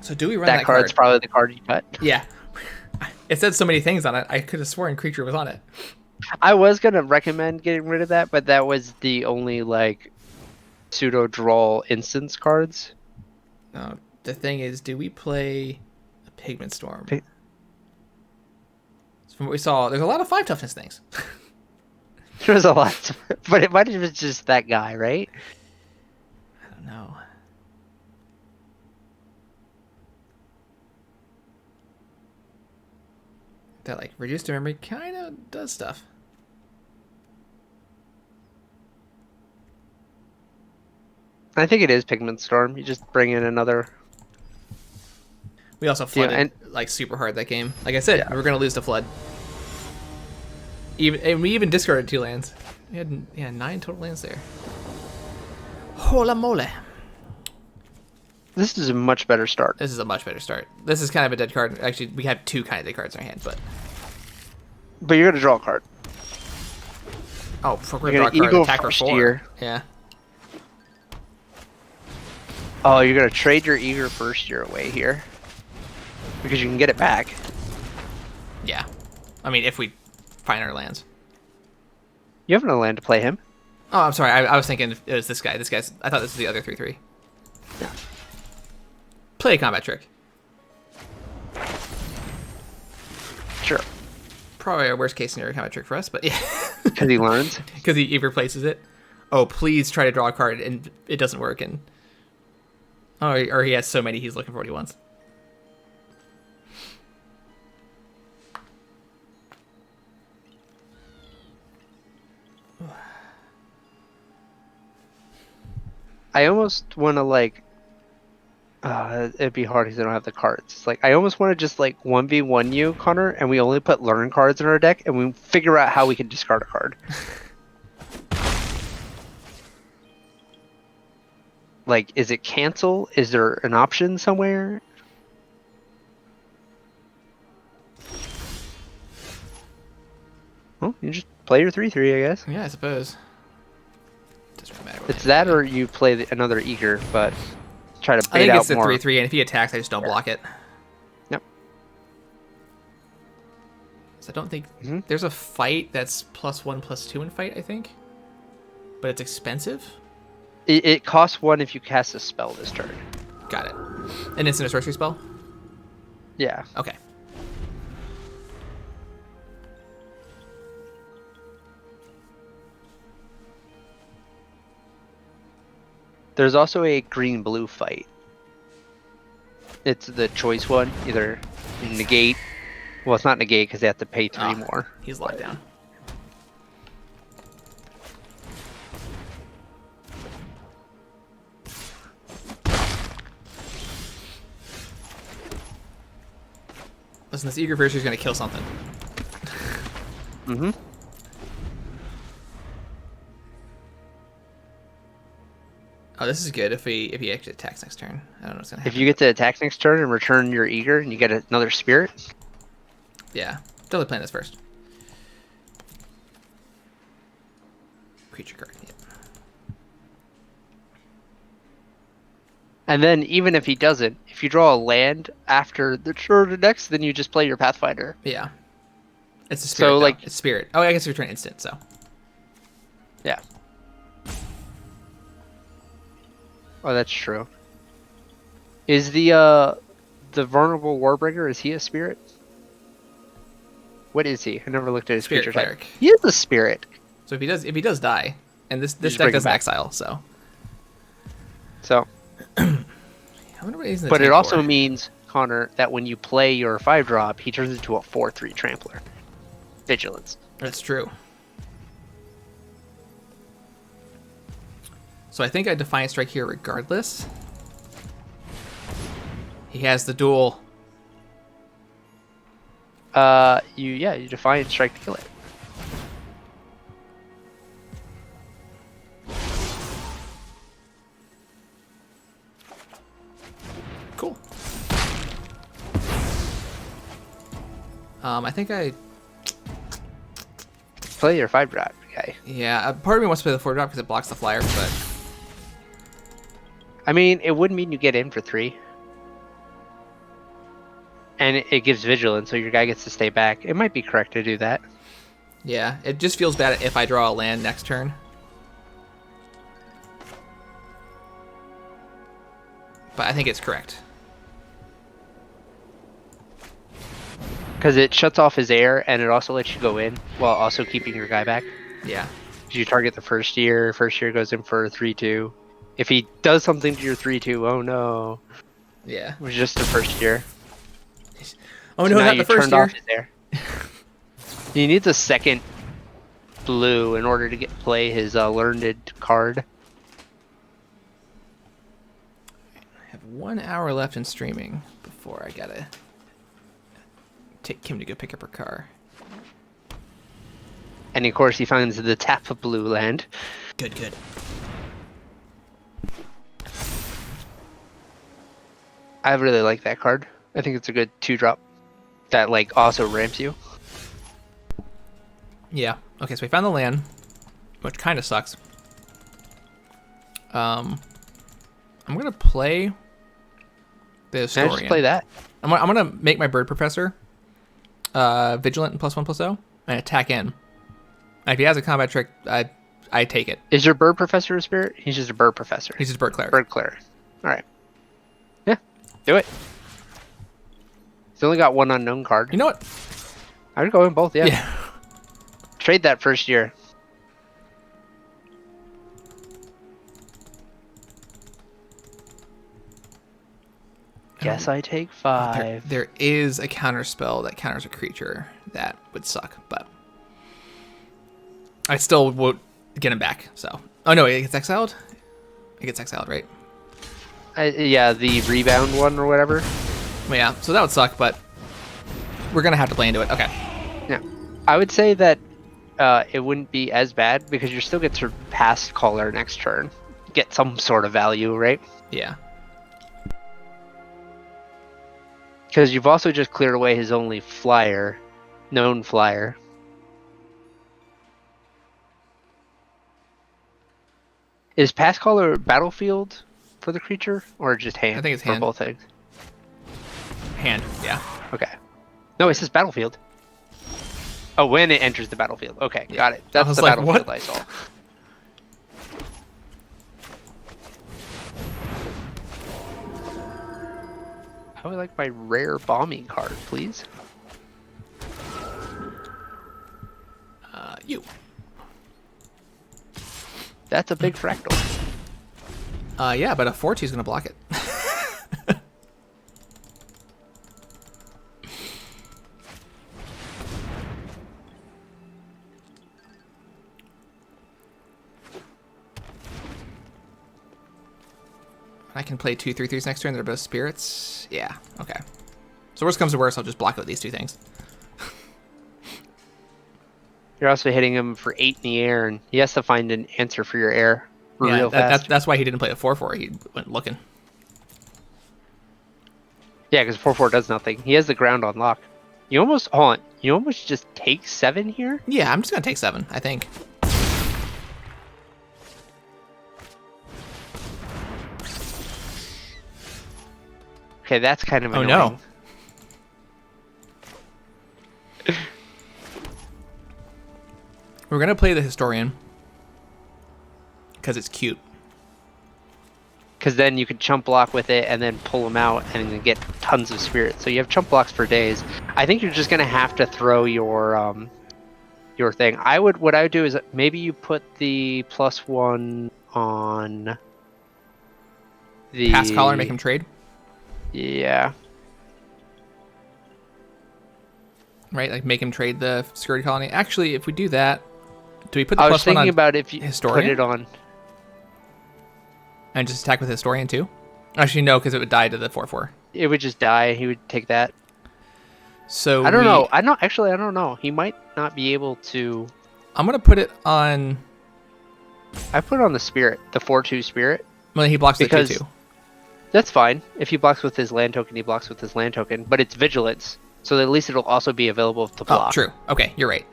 So do we run that card? That card's probably the card you cut? Yeah. It said so many things on it, I could have sworn creature was on it. I was going to recommend getting rid of that, but that was the only, like, pseudo-draw instance cards. No, the thing is, do we play a Pigment Storm? From what we saw, there's a lot of 5 toughness things. There was a lot, but it might have been just that guy, right? no. That like reduced memory kind of does stuff. I think it is Pigment Storm. You just bring in another. We also flooded like super hard that game. Like I said, we were gonna lose to flood. And we even discarded 2 lands. We had 9 total lands there. Hola mole. This is a much better start. This is a much better start. This is kind of a dead card. Actually, we have 2 kind of dead cards in our hand, but you're gonna draw a card. Oh, we're gonna draw a card. Attack for 4. Yeah. Oh, you're gonna trade your Eager first year away here because you can get it back. Yeah, I mean if we find our lands. You have no land to play him. Oh, I'm sorry. I was thinking it was this guy. This guy's. I thought this was the other 3/3. Yeah. Play a combat trick. Sure. Probably a worst case scenario combat trick for us, but yeah. Because he learns. Because he replaces it. Oh, please try to draw a card and it doesn't work, and or he has so many he's looking for what he wants. I almost want to like. It'd be hard because I don't have the cards. It's like I almost want to just like 1v1 you, Connor, and we only put learn cards in our deck, and we figure out how we can discard a card. Like, is it cancel? Is there an option somewhere? Well, you just play your 3/3, I guess. Yeah, I suppose. Doesn't really matter. It's that, or you play another Eager, but try to bait out more. I think it's the 3/3, and if he attacks, I just don't block it. Yep. So I don't think there's a fight that's +1/+2 in fight. I think, but it's expensive. It costs 1 if you cast a spell this turn. Got it. An instant or sorcery spell. Yeah. Okay. There's also a green-blue fight. It's the choice one, either negate. Well, it's not negate because they have to pay 3 more. He's locked down. Listen, this Eager Versus is going to kill something. Mm-hmm. Oh, this is good if he actually attacks next turn. I don't know what's gonna happen. If you get to attack next turn and return your Eager and you get another Spirit. Yeah, definitely playing this first. Creature card. Yeah. And then even if he doesn't, if you draw a land after the turn next, then you just play your Pathfinder. Yeah. It's a Spirit. So like it's Spirit. Oh, I guess you return instant. So. Yeah. Oh, that's true. Is the Vulnerable Warbringer, is he a spirit? What is he? I never looked at his Spirit creature Cleric. type. He is a spirit. So if he does die, and this deck doesn't exile, so. I wonder what he's in the but it tank also for. means, Connor, that when you play your 5-drop, he turns into a 4/3 Trampler. Vigilance. That's true. So I think I Defiant Strike here regardless. He has the duel. You Defiant Strike to kill it. Cool. I think I play your 5-drop guy. Yeah, part of me wants to play the 4-drop because it blocks the flyer, but I mean, it would mean you get in for 3. And it gives vigilance, so your guy gets to stay back. It might be correct to do that. Yeah, it just feels bad if I draw a land next turn. But I think it's correct. Because it shuts off his air, and it also lets you go in, while also keeping your guy back. Yeah. You target the first year goes in for 3/2. If he does something to your 3/2, oh no. Yeah. It was just the first year. Oh no, not the first year. He needs a second blue in order to play his learned card. I have 1 hour left in streaming before I gotta take Kim to go pick up her car. And of course he finds the tap of blue land. Good, good. I really like that card. I think it's a good 2-drop that like also ramps you. Yeah. Okay, so we found the land, which kind of sucks. I'm gonna play the historian. Can I just play that? I'm gonna make my bird professor vigilant and +1/+0 and attack in. And if he has a combat trick, I take it. Is your bird professor a spirit? He's just a bird professor. He's just bird cleric. Bird cleric. All right. Yeah, do it. He's only got 1 unknown card. You know what? I would go in both. Yeah. Yeah. Trade that first year. Guess I take 5. There is a counter spell that counters a creature that would suck, but I still won't get him back. So, oh no, it gets exiled. It gets exiled, right? Yeah, the rebound one or whatever. Well, yeah, so that would suck, but we're gonna have to play into it. Okay. Yeah, I would say that it wouldn't be as bad because you still get to pass caller next turn, get some sort of value, right? Yeah. Because you've also just cleared away his only flyer, known flyer. Is pass caller battlefield for the creature or just hand? I think it's for hand. both things. Hand, yeah. Okay. No, it says battlefield. Oh, when it enters the battlefield. Okay, Yeah. got it. That's the like, battlefield what? I saw. I would like my rare bombing card, please. You. That's a big fractal. Yeah, but a 4/2 is gonna block it. I can play 2 3/3s next turn. They're both spirits. Yeah. Okay. So worst comes to worst, I'll just block out these 2 things. You're also hitting him for 8 in the air, and he has to find an answer for your air Yeah, real fast. that's why he didn't play a 4/4. He went looking. Yeah, because 4/4 does nothing. He has the ground on lock. You almost hold on. You almost just take 7 here. Yeah, I'm just gonna take 7. I think. Okay, that's kind of Oh annoying. no. We're gonna play the historian because it's cute. Because then you can chump block with it and then pull them out and then get tons of spirit. So you have chump blocks for days. I think you're just gonna have to throw your thing. What I would do is maybe you put the +1 on the Pass caller and make him trade. Yeah. Right, like make him trade the security colony. Actually, if we do that, do we put the I was +1 thinking on about if you historian? put it on. And just attack with historian too? Actually, no, because it would die to the 4/4. It would just die. He would take that. So I don't know. I don't know. He might not be able to. I'm gonna put it on. I put it on the spirit, the 4/2 spirit. Well, he blocks because the 2/2. That's fine. If he blocks with his land token, he blocks with his land token. But it's vigilance, so at least it'll also be available to block. Oh, true. Okay, you're right.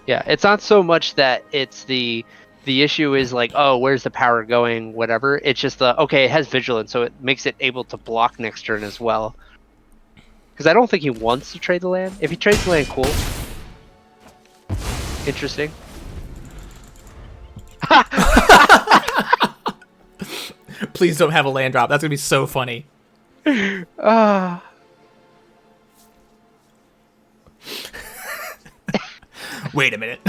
Yeah, it's not so much that it's the issue is like, oh, where's the power going, whatever. It's just okay, it has vigilance, so it makes it able to block next turn as well. Because I don't think he wants to trade the land. If he trades the land, cool. Interesting. Please don't have a land drop. That's gonna be so funny. Wait a minute.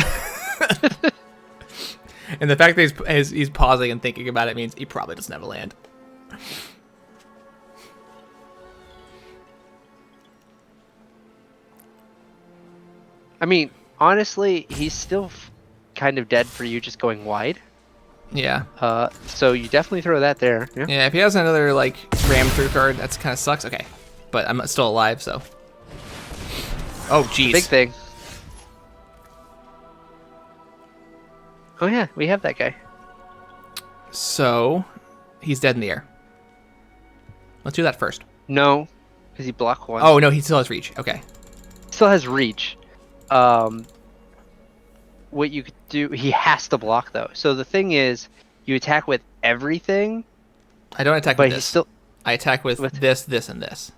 And the fact that he's pausing and thinking about it means he probably doesn't have a land. I mean, honestly, he's still kind of dead for you just going wide. Yeah. So you definitely throw that there. Yeah. Yeah, if he has another, like, ram through card, that's kind of sucks. Okay. But I'm still alive, so. Oh, jeez. Big thing. Oh, yeah, we have that guy. So, he's dead in the air. Let's do that first. No, because he blocked one. Oh, no, he still has reach. Okay. Still has reach. What you could do, he has to block, though. So the thing is, you attack with everything. I don't attack with this. I attack with this, this, and this.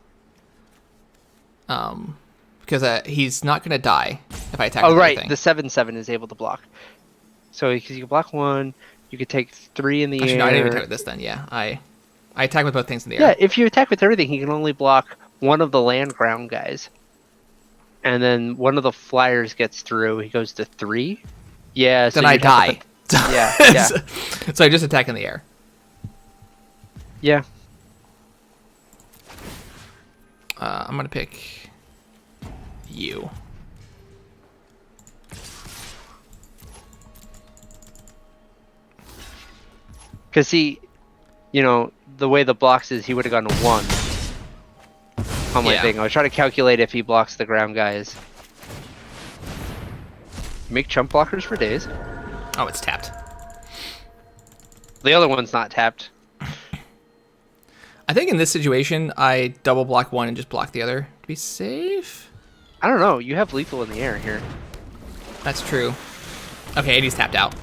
Because he's not going to die if I attack with everything. Oh, right. The 7/7 is able to block. So because you can block one, you could take 3 in the air. No, I didn't even attack with this then. Yeah, I attack with both things in the air. Yeah, if you attack with everything, he can only block one of the land ground guys. And then one of the flyers gets through. He goes to 3. Yeah. So then I die. Yeah. So I just attack in the air. Yeah. I'm gonna pick you. Because the way the blocks is, he would have gone to 1 on my thing. I was trying to calculate if he blocks the ground guys. Make chump blockers for days. Oh, it's tapped. The other one's not tapped. I think in this situation, I double block one and just block the other to be safe. I don't know. You have lethal in the air here. That's true. Okay, 80's tapped out.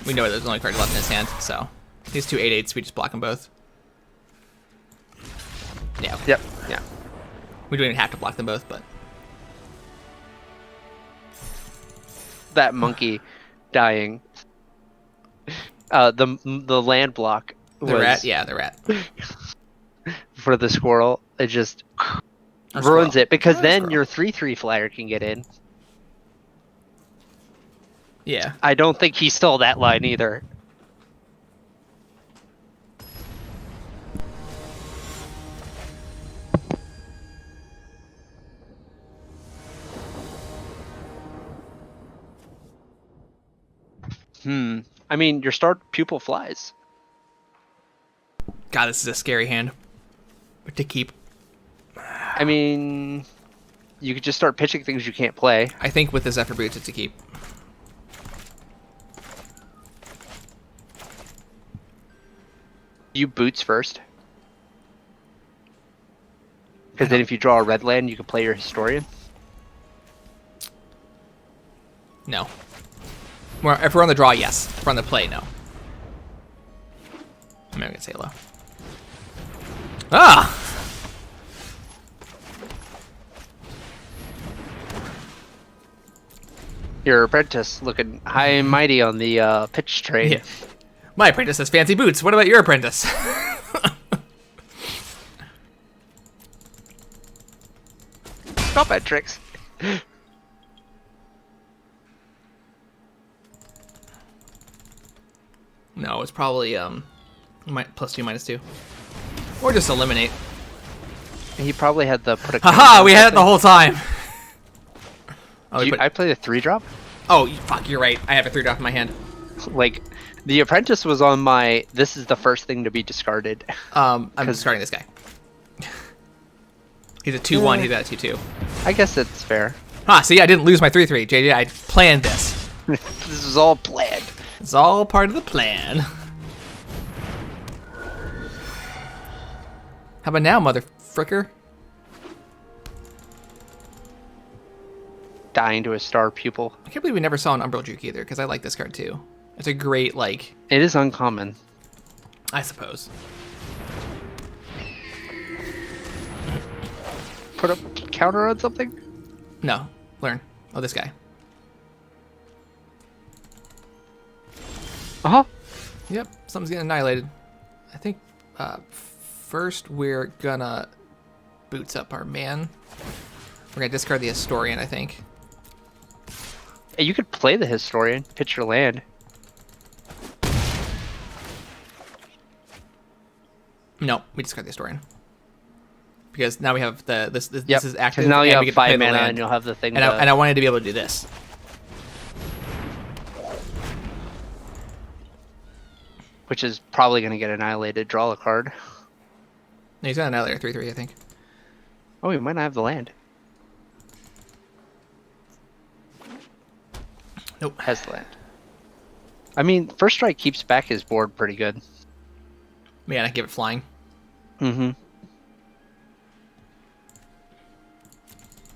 We know there's only cards left in his hand, so these 2 8/8s, we just block them both. Yeah. Okay. Yep. Yeah. We don't even have to block them both, but that monkey dying. The land block. The rat. Yeah, the rat. For the squirrel, it just ruins it because then your 3/3 flyer can get in. Yeah. I don't think he stole that line either. I mean, your star pupil flies. God, this is a scary hand to keep. I mean, you could just start pitching things you can't play. I think with the Zephyr Boots, it's a keep. You boots first. Because then if you draw a red land, you can play your Historian. No. Well, if we're on the draw, yes. If we're on the play, no. I'm not going to say hello. Ah! Your apprentice looking high and mighty on the pitch train. Yeah. My apprentice has fancy boots. What about your apprentice? Not bad tricks. No, it's probably +2, -2. Or just eliminate. He probably had the put a Haha, we had it the whole time. I played a 3-drop? Oh, fuck, you're right. I have a 3-drop in my hand. Like, the apprentice was on my, this is the first thing to be discarded. I'm discarding this guy. He's a 2/1, he's at a 2/2. I guess that's fair. See, I didn't lose my 3/3, JJ. I planned this. This was all planned. It's all part of the plan. How about now, mother fricker? Dying to a star pupil. I can't believe we never saw an Umbral Juke either, because I like this card too. It's a great, like... It is uncommon. I suppose. Put a counter on something? No. Learn. Oh, this guy. Uh-huh. Yep, something's getting annihilated. I think first we're gonna boots up our man. We're gonna discard the Historian, I think. Hey, you could play the Historian, pitch your land. No, we discard the historian. Because now we have this is active. Because now you have we get 5 mana and you'll have the thing. And I wanted to be able to do this. Which is probably going to get annihilated. Draw a card. No, he's got an annihilator 3/3, I think. Oh, he might not have the land. Nope. Has the land. I mean, first strike keeps back his board pretty good. Yeah, I give it flying. Mm-hmm.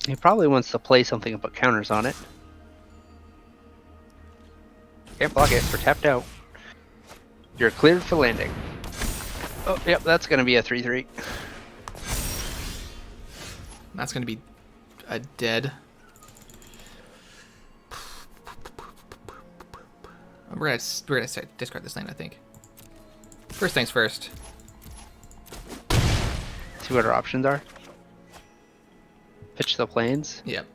He probably wants to play something and put counters on it. Can't block it. We're tapped out. You're cleared for landing. Oh, yep, that's going to be a 3/3. That's going to be a dead. We're gonna discard this land, I think. First things first. See what our options are. Pitch the plains. Yep.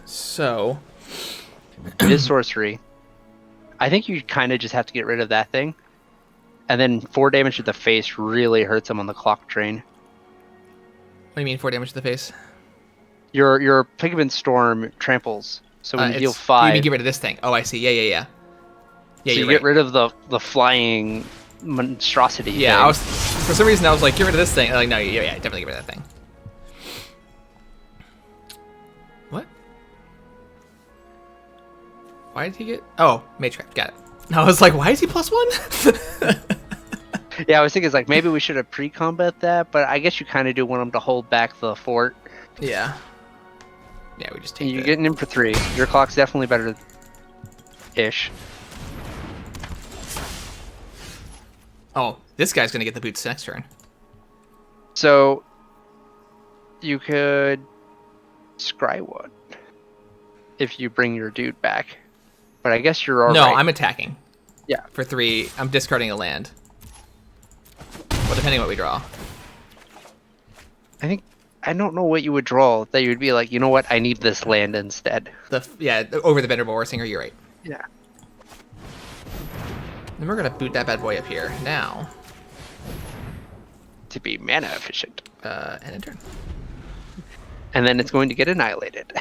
So it is sorcery. I think you kind of just have to get rid of that thing, and then 4 damage to the face really hurts him on the clock train. What do you mean 4 damage to the face? Your Pigment Storm tramples. So when you deal 5... You mean get rid of this thing. Oh, I see. Yeah. So you get rid of the flying monstrosity thing. I was... For some reason, I was like, get rid of this thing. Like, no, yeah, definitely get rid of that thing. What? Why did he get... Oh, Mage Trap. Got it. I was like, why is he +1? Yeah, I was thinking, it's like, maybe we should have pre-combat that, but I guess you kind of do want him to hold back the fort. Yeah. Yeah, we just take You're getting him for 3. Your clock's definitely better-ish. Oh, this guy's going to get the boots next turn. So, you could scry one if you bring your dude back. But I guess you're alright. No, I'm attacking. Yeah. For 3, I'm discarding a land. Well, depending on what we draw. I don't know what you would draw that you would be like, you know what, I need this land instead. Over the Venerable Warsinger, you're right. Yeah. Then we're going to boot that bad boy up here. Now. To be mana efficient. And in turn. And then it's going to get annihilated.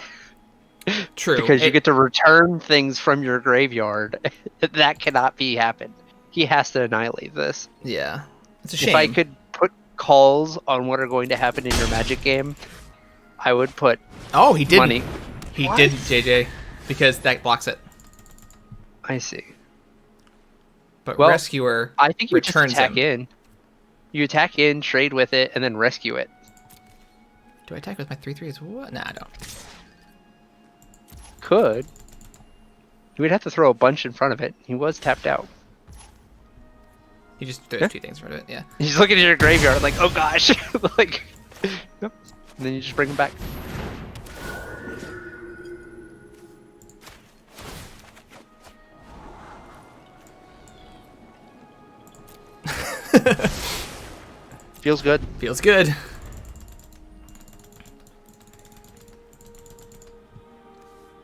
True. Because you get to return things from your graveyard. That cannot be happen. He has to annihilate this. Yeah. It's a shame. If I could put calls on what are going to happen in your Magic game, I would put he didn't. money. He didn't, JJ, because that blocks it. I see. But Rescuer I think you returns just attack him. in. You attack in, trade with it, and then rescue it. Do I attack with my 3/3s? What? Nah, I don't. Could. You would have to throw a bunch in front of it. He was tapped out. You just throw 2 things in front of it, yeah. He's looking at your graveyard like, oh gosh. Like, nope. And then you just bring him back. Feels good. Feels good.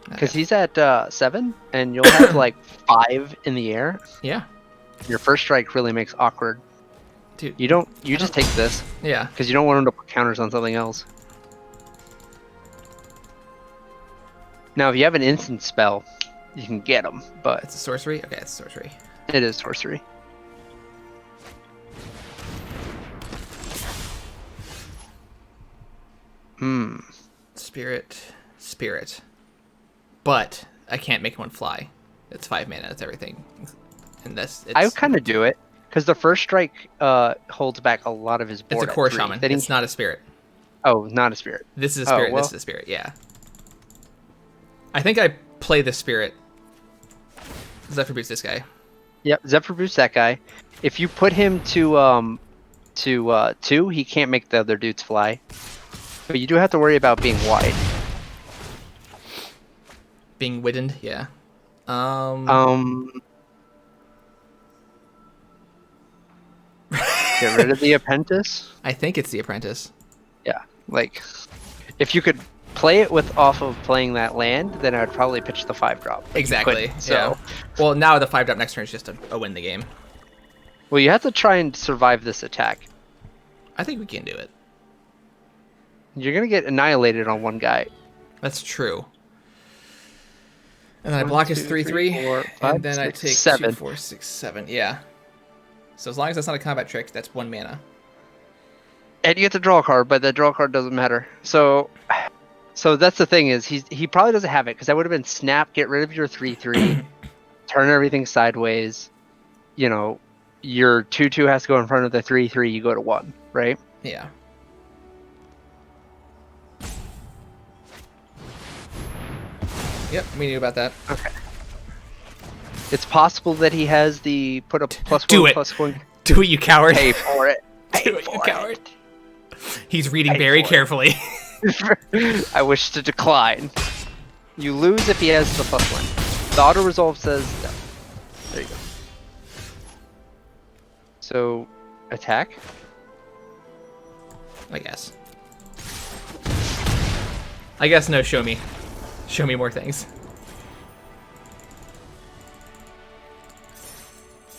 Because he's at 7, and you'll have like 5 in the air. Yeah. Your first strike really makes awkward. Dude, you just take this. Yeah. Because you don't want him to put counters on something else. Now, if you have an instant spell, you can get him, but... It's a sorcery? Okay, it's a sorcery. It is sorcery. Spirit. But I can't make one fly. It's 5 mana, it's everything. And I would kind of do it, because the first strike holds back a lot of his board. It's a core shaman. It's not a spirit. Oh, not a spirit. This is a spirit. This is a spirit, yeah. I think I play the spirit. Zephyr boots this guy. Yep, Zephyr boots that guy. If you put him to 2, he can't make the other dudes fly. But you do have to worry about being wide. Being widdened, yeah. Get rid of the apprentice. I think it's the apprentice. Yeah, like if you could play it off of playing that land, then I would probably pitch the 5-drop. Exactly. So, yeah. Well, now the 5-drop next turn is just a win the game. Well, you have to try and survive this attack. I think we can do it. You're gonna get annihilated on one guy. That's true. And then I block his 3/3, and then I take 7. 2, 4, 6, 7. Yeah. So as long as that's not a combat trick, that's 1 mana. And you get to draw a card, but the draw card doesn't matter. So that's the thing is he probably doesn't have it because that would have been snap, get rid of your 3/3, turn everything sideways. You know, your 2/2 has to go in front of the 3/3. You go to 1, right? Yeah. Yep, we knew about that. Okay. It's possible that he has the put a +1 +1. Do it, you coward. Pay for it. Do it, you coward. He's reading very carefully. I wish to decline. You lose if he has the +1. The auto resolve says no. There you go. So, attack? I guess. I guess no, show me. Show me more things.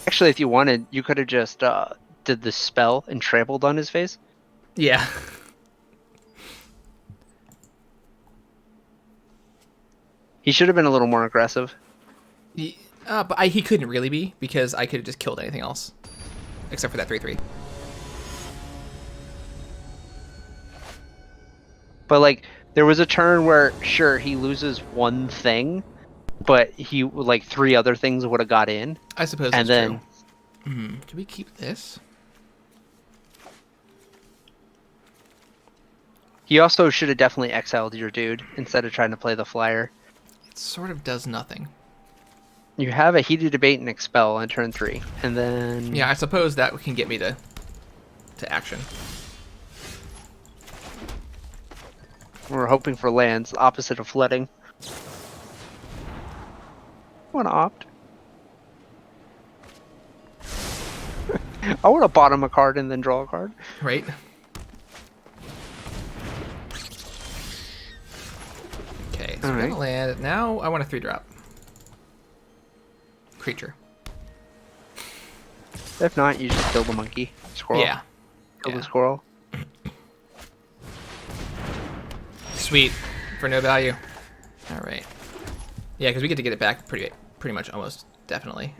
Actually, if you wanted, you could have just did the spell and trampled on his face. Yeah. He should have been a little more aggressive. But he couldn't really be, because I could have just killed anything else. Except for that 3/3. But, like, there was a turn where, sure, he loses one thing, but he, like, 3 other things would have got in. I suppose that's true. Do we keep this? He also should have definitely exiled your dude instead of trying to play the flyer. It sort of does nothing. You have a heated debate and expel on turn 3, and then... Yeah, I suppose that can get me to action. We're hoping for lands, opposite of flooding. I want to opt. I want to bottom a card and then draw a card. Right? Okay, so we're gonna land. Now I want a 3-drop. Creature. If not, you just kill the monkey. Squirrel. Yeah. Kill the squirrel. Sweet. For no value. Alright. Yeah, because we get to get it back pretty much almost definitely.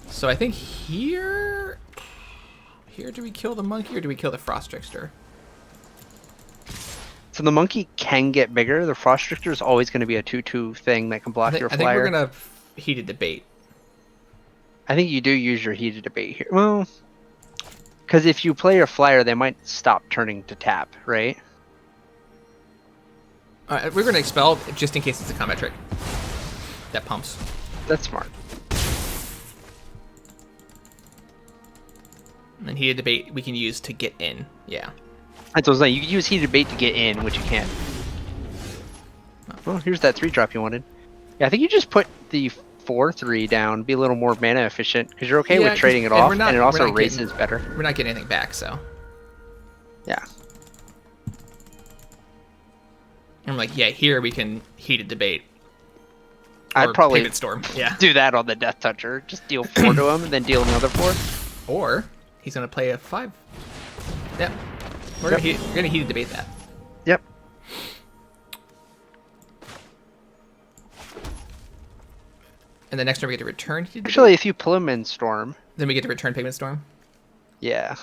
So I think here do we kill the monkey or do we kill the frost trickster? So the monkey can get bigger. The frost trickster is always going to be a 2/2 thing that can block your flyer. I think we're gonna heated debate. I think you do use your heated debate here. Well, because if you play your flyer, they might stop turning to tap, right? We're gonna expel just in case it's a combat trick that pumps. That's smart. And heated debate we can use to get in. Yeah. That's what I was saying. You can use heated debate to get in, which you can't. Well, here's that 3-drop you wanted. Yeah, I think you just put the 4/3 down, be a little more mana efficient, because you're okay with trading it off, and it also races better. We're not getting anything back, so. Yeah. I'm like, yeah, here we can heated debate. I'd probably Pivot Storm. Yeah. do that on the Death Toucher. Just deal 4 to him, and then deal another 4. Or he's gonna play a 5. Yep. We're gonna heated debate that. Yep. And the next turn we get to return heated debate. Actually, if you pull him in Storm, Then we get to return Pigment Storm. yeah.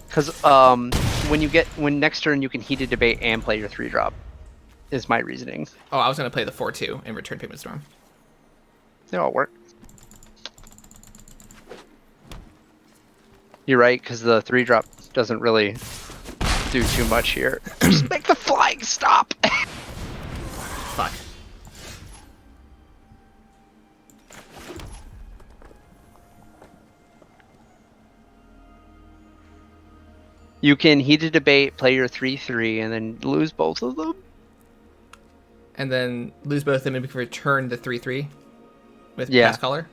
Because when next turn you can heated debate and play your 3-drop, is my reasoning. Oh, I was gonna play the 4/2 and return Pigment Storm. They all work. You're right, because the 3-drop doesn't really do too much here. Just make the flying stop! Fuck. You can heated debate, play your 3/3, and then lose both of them. And then lose both of them and we can return the 3/3 with pass color.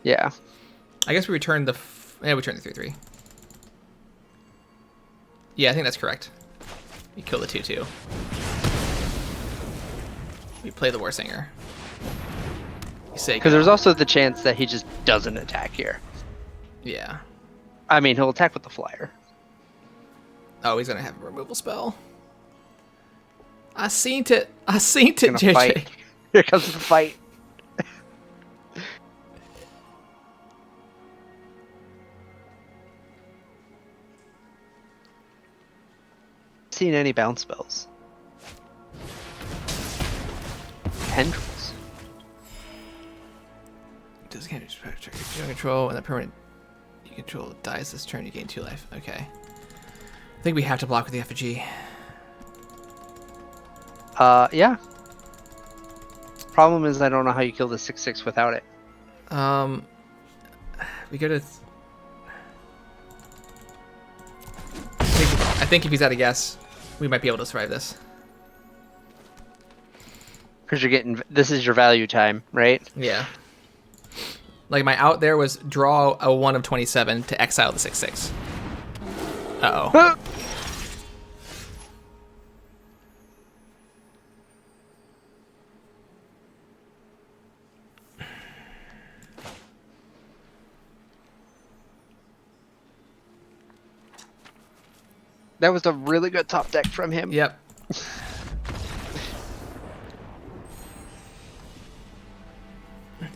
Yeah. I guess we return the we return the 3/3. Yeah, I think that's correct. You kill the 2/2. We play the War Singer. Because there's also the chance that he just doesn't attack here. Yeah. I mean, he'll attack with the flyer. Oh, he's gonna have a removal spell. I seen it, JJ. Fight. Here comes the fight. Seen any bounce spells? Tendrils. Does control and the permanent you control dies this turn. You gain 2 life. Okay. I think we have to block with the effigy. Yeah. Problem is I don't know how you kill the 6/6 without it. We go to. I think if he's out of guess, we might be able to survive this. Because you're getting, this is your value time, right? Yeah. Like my out there was draw a 1 of 27 to exile the 6/6. Uh-oh. That was a really good top deck from him. Yep.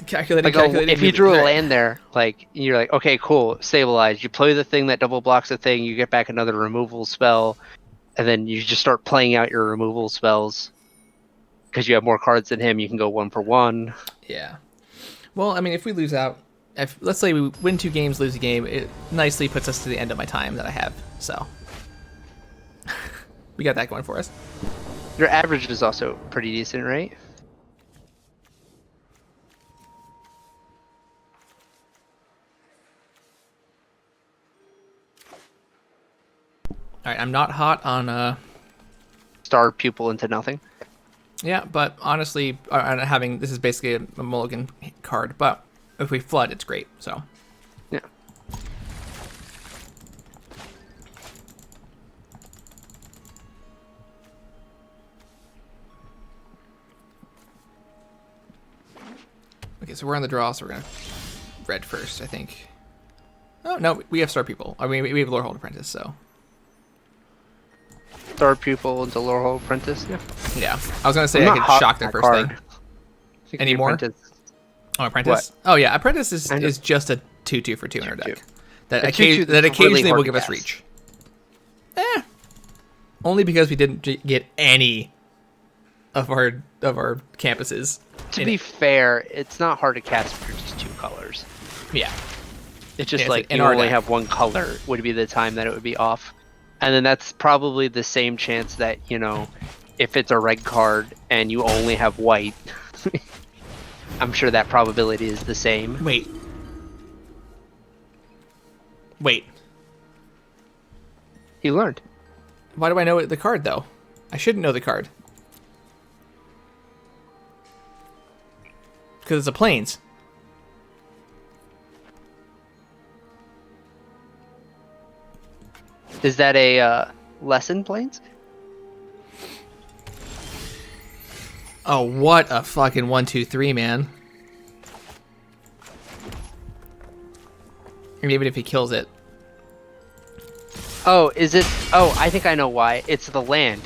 Calculating. If you drew a land there, like you're like, okay, cool, stabilize. You play the thing that double blocks the thing. You get back another removal spell, and then you just start playing out your removal spells because you have more cards than him. You can go 1 for 1. Yeah. Well, I mean, if we lose out, if let's say we win 2 games, lose a game, it nicely puts us to the end of my time that I have. So we got that going for us. Your average is also pretty decent, right? All right, I'm not hot on Star Pupil into nothing. Yeah, but honestly, having this is basically a mulligan card, but if we flood, it's great. So yeah. Okay, so we're on the draw, so we're gonna red first, I think. Oh no, we have Star People. I mean, we have Lorehold Apprentice, so. Star Pupil into Lorehold Apprentice. Yeah. Yeah, I was gonna say I could shock their first card. thing. Any more? Oh, Apprentice. What? Oh yeah, Apprentice is just a 2/2 for 2 in our deck. That occasionally will give us reach. Only because we didn't get any of our campuses. To be fair, it's not hard to cast for just 2 colors. Yeah. It's just like you only have 1 color would be the time that it would be off. And then that's probably the same chance that, you know, if it's a red card and you only have white, I'm sure that probability is the same. Wait. He learned. Why do I know the card, though? I shouldn't know the card. Because it's a plains. Is that a lesson plains? Oh, what a fucking 1, 2, 3, man. And even if he kills it. Oh, is it? Oh, I think I know why. It's the land.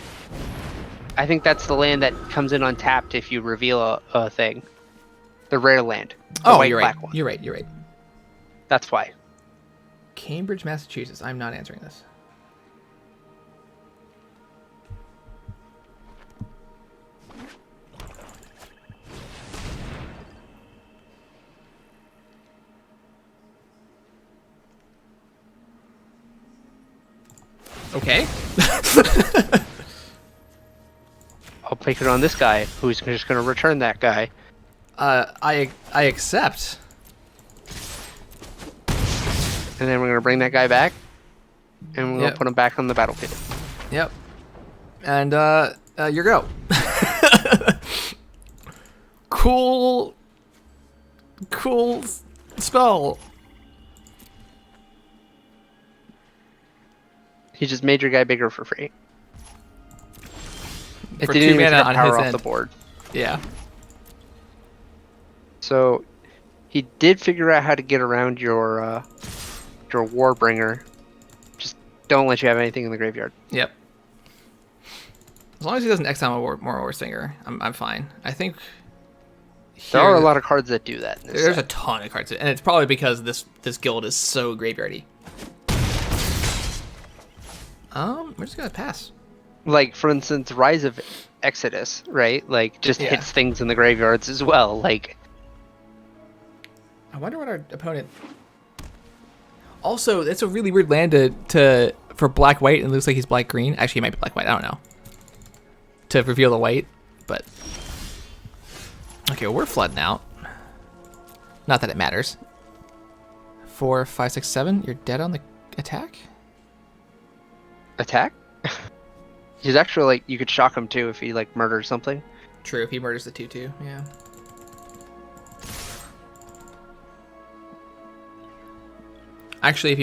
I think that's the land that comes in untapped if you reveal a thing. The rare land. Oh, you're right. You're right. That's why. Cambridge, Massachusetts. I'm not answering this. Okay. I'll make it on this guy, who's just going to return that guy. I accept. And then we're going to bring that guy back, and we're going to put him back on the battlefield. Yep. And your go. Cool spell. He just made your guy bigger for free. It For didn't 2 even mana take on power his off end. the board. Yeah. So he did figure out how to get around your Warbringer. Just don't let you have anything in the graveyard. Yep. As long as he doesn't exile more Warsinger, I'm fine. I think there are a lot of cards that do that. There's a ton of cards, and it's probably because this guild is so graveyardy. We're just gonna pass. Like, for instance, Rise of Exodus, right? Like, just hits things in the graveyards as well. Like, I wonder what our opponent. Also, it's a really weird land for black white, and it looks like he's black green. Actually, he might be black white. I don't know. To reveal the white, but okay, well, we're flooding out. Not that it matters. 4, 5, 6, 7. You're dead on the attack. Attack? He's actually, like, you could shock him too if he, like, murders something. True, if he murders the 2/2, yeah. Actually, if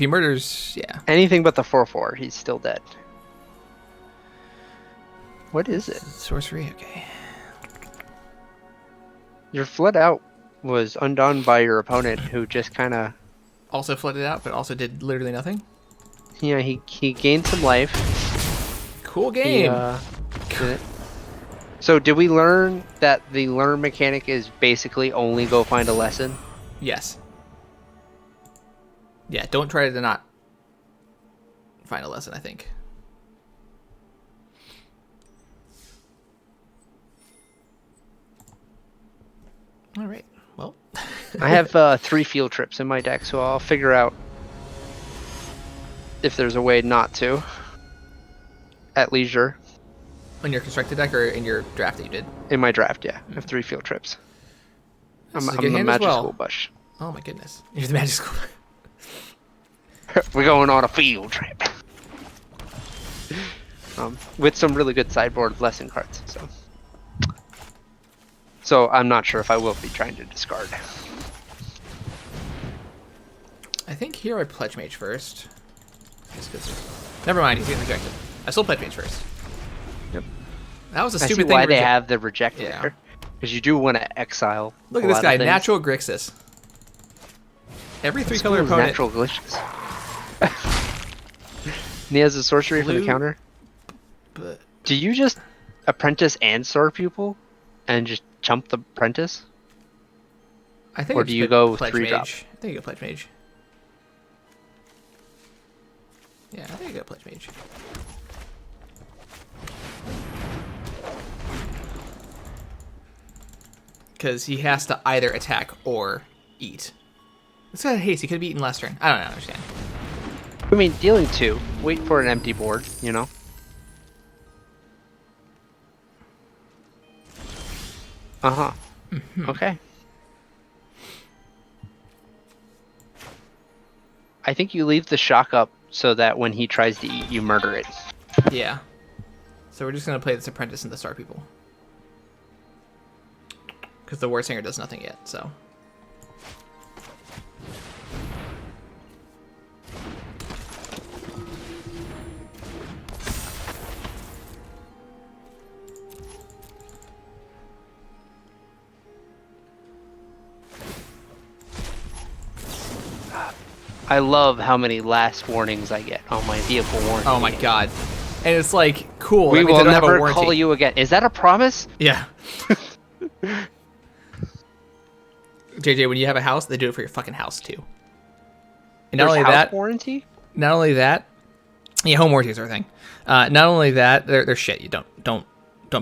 he murders, yeah. Anything but the 4/4, he's still dead. What is it? Sorcery, okay. Your flood out was undone by your opponent, who just kind of... Also flooded out, but also did literally nothing? Yeah, he gained some life. Cool game! So did we learn that the learn mechanic is basically only go find a lesson? Yes. Yeah, don't try to not find a lesson, I think. All right. Well, I have 3 field trips in my deck, so I'll figure out if there's a way not to at leisure. In your constructed deck or in your draft that you did? In my draft, yeah. I have 3 field trips. I'm the magic school bush. Oh my goodness. You're the magic school. We're going on a field trip. With some really good sideboard lesson cards, so I'm not sure if I will be trying to discard. I think here I Pledge Mage first. Never mind, he's getting rejected. I still Pledge Mage first. Yep. That was a stupid I see thing. Why they have the rejected there. Because you do want to exile. Look at this guy, Natural Grixis. Every 3-color opponent. Natural Glitches. And he has a sorcery for the counter. But do you just apprentice and sword pupil and just chump the apprentice? I think. Or do you go Pledge 3-drop? I think you go Pledge Mage. Yeah, I think you go Pledge Mage. Because he has to either attack or eat. This guy haste. He could have eaten last turn. I don't understand. I mean, dealing 2. Wait for an empty board, you know? Uh-huh. Mm-hmm. Okay. I think you leave the shock up so that when he tries to eat, you murder it. Yeah. So we're just going to play this apprentice and the star people. Because the War Singer does nothing yet, so... I love how many last warnings I get on my vehicle warranty. Oh my god. And it's like, cool. We will never call you again. Is that a promise? Yeah. JJ, when you have a house, they do it for your fucking house too. And not only that, warranty? Not only that, yeah, home warranties are a thing. Not only that, they're shit. You don't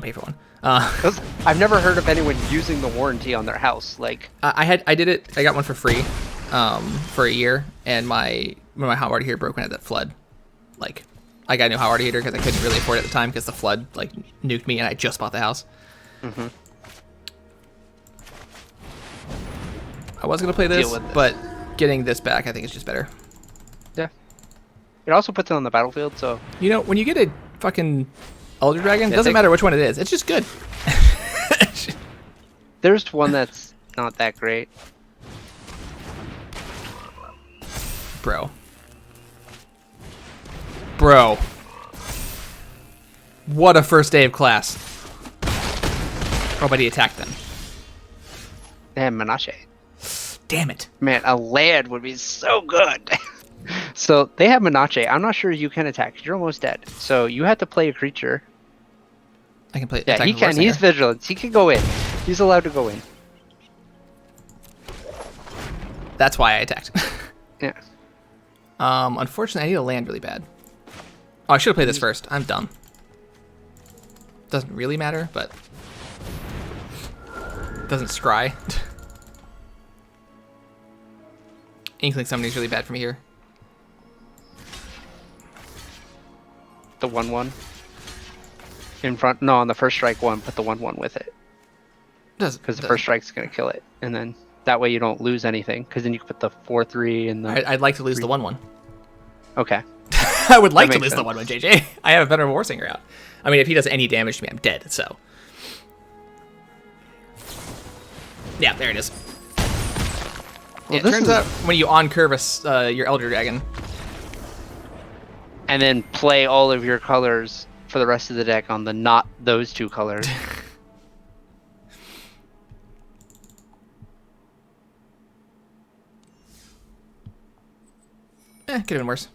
pay for one. I've never heard of anyone using the warranty on their house. Like I did it. I got one for free, for a year, and when my hot water heater broke when I had that flood, like I got a new hot water heater because I couldn't really afford it at the time because the flood like nuked me, and I just bought the house. Mm-hmm. I was gonna play this, but getting this back, I think is just better. Yeah. It also puts it on the battlefield, so you know when you get a fucking Elder Dragon, doesn't matter which one it is. It's just good. There's one that's not that great. Bro. What a first day of class. Oh, but he attacked them. They have Menashe. Damn it. Man, a land would be so good. So they have Menashe. I'm not sure you can attack. You're almost dead. So you have to play a creature. I can play. Yeah, he can. He's Vigilance. He can go in. He's allowed to go in. That's why I attacked. Yeah. Unfortunately, I need a land really bad. Oh, I should have played this first. I'm dumb. Doesn't really matter, but doesn't scry. Inkling summoning is really bad for me here. The 1/1 in front. No, on the first strike one, put the 1/1 with it. Because the first strike's gonna kill it, and then that way you don't lose anything. Because then you can put the 4/3 in the. I'd like to lose the 1/1. Okay. I would like to lose the 1/1, JJ. I have a better Warsinger out. I mean, if he does any damage to me, I'm dead. So. Yeah, there it is. Well, it turns out when you on-curve your Elder Dragon. And then play all of your colors for the rest of the deck on the not those two colors. Could have been worse.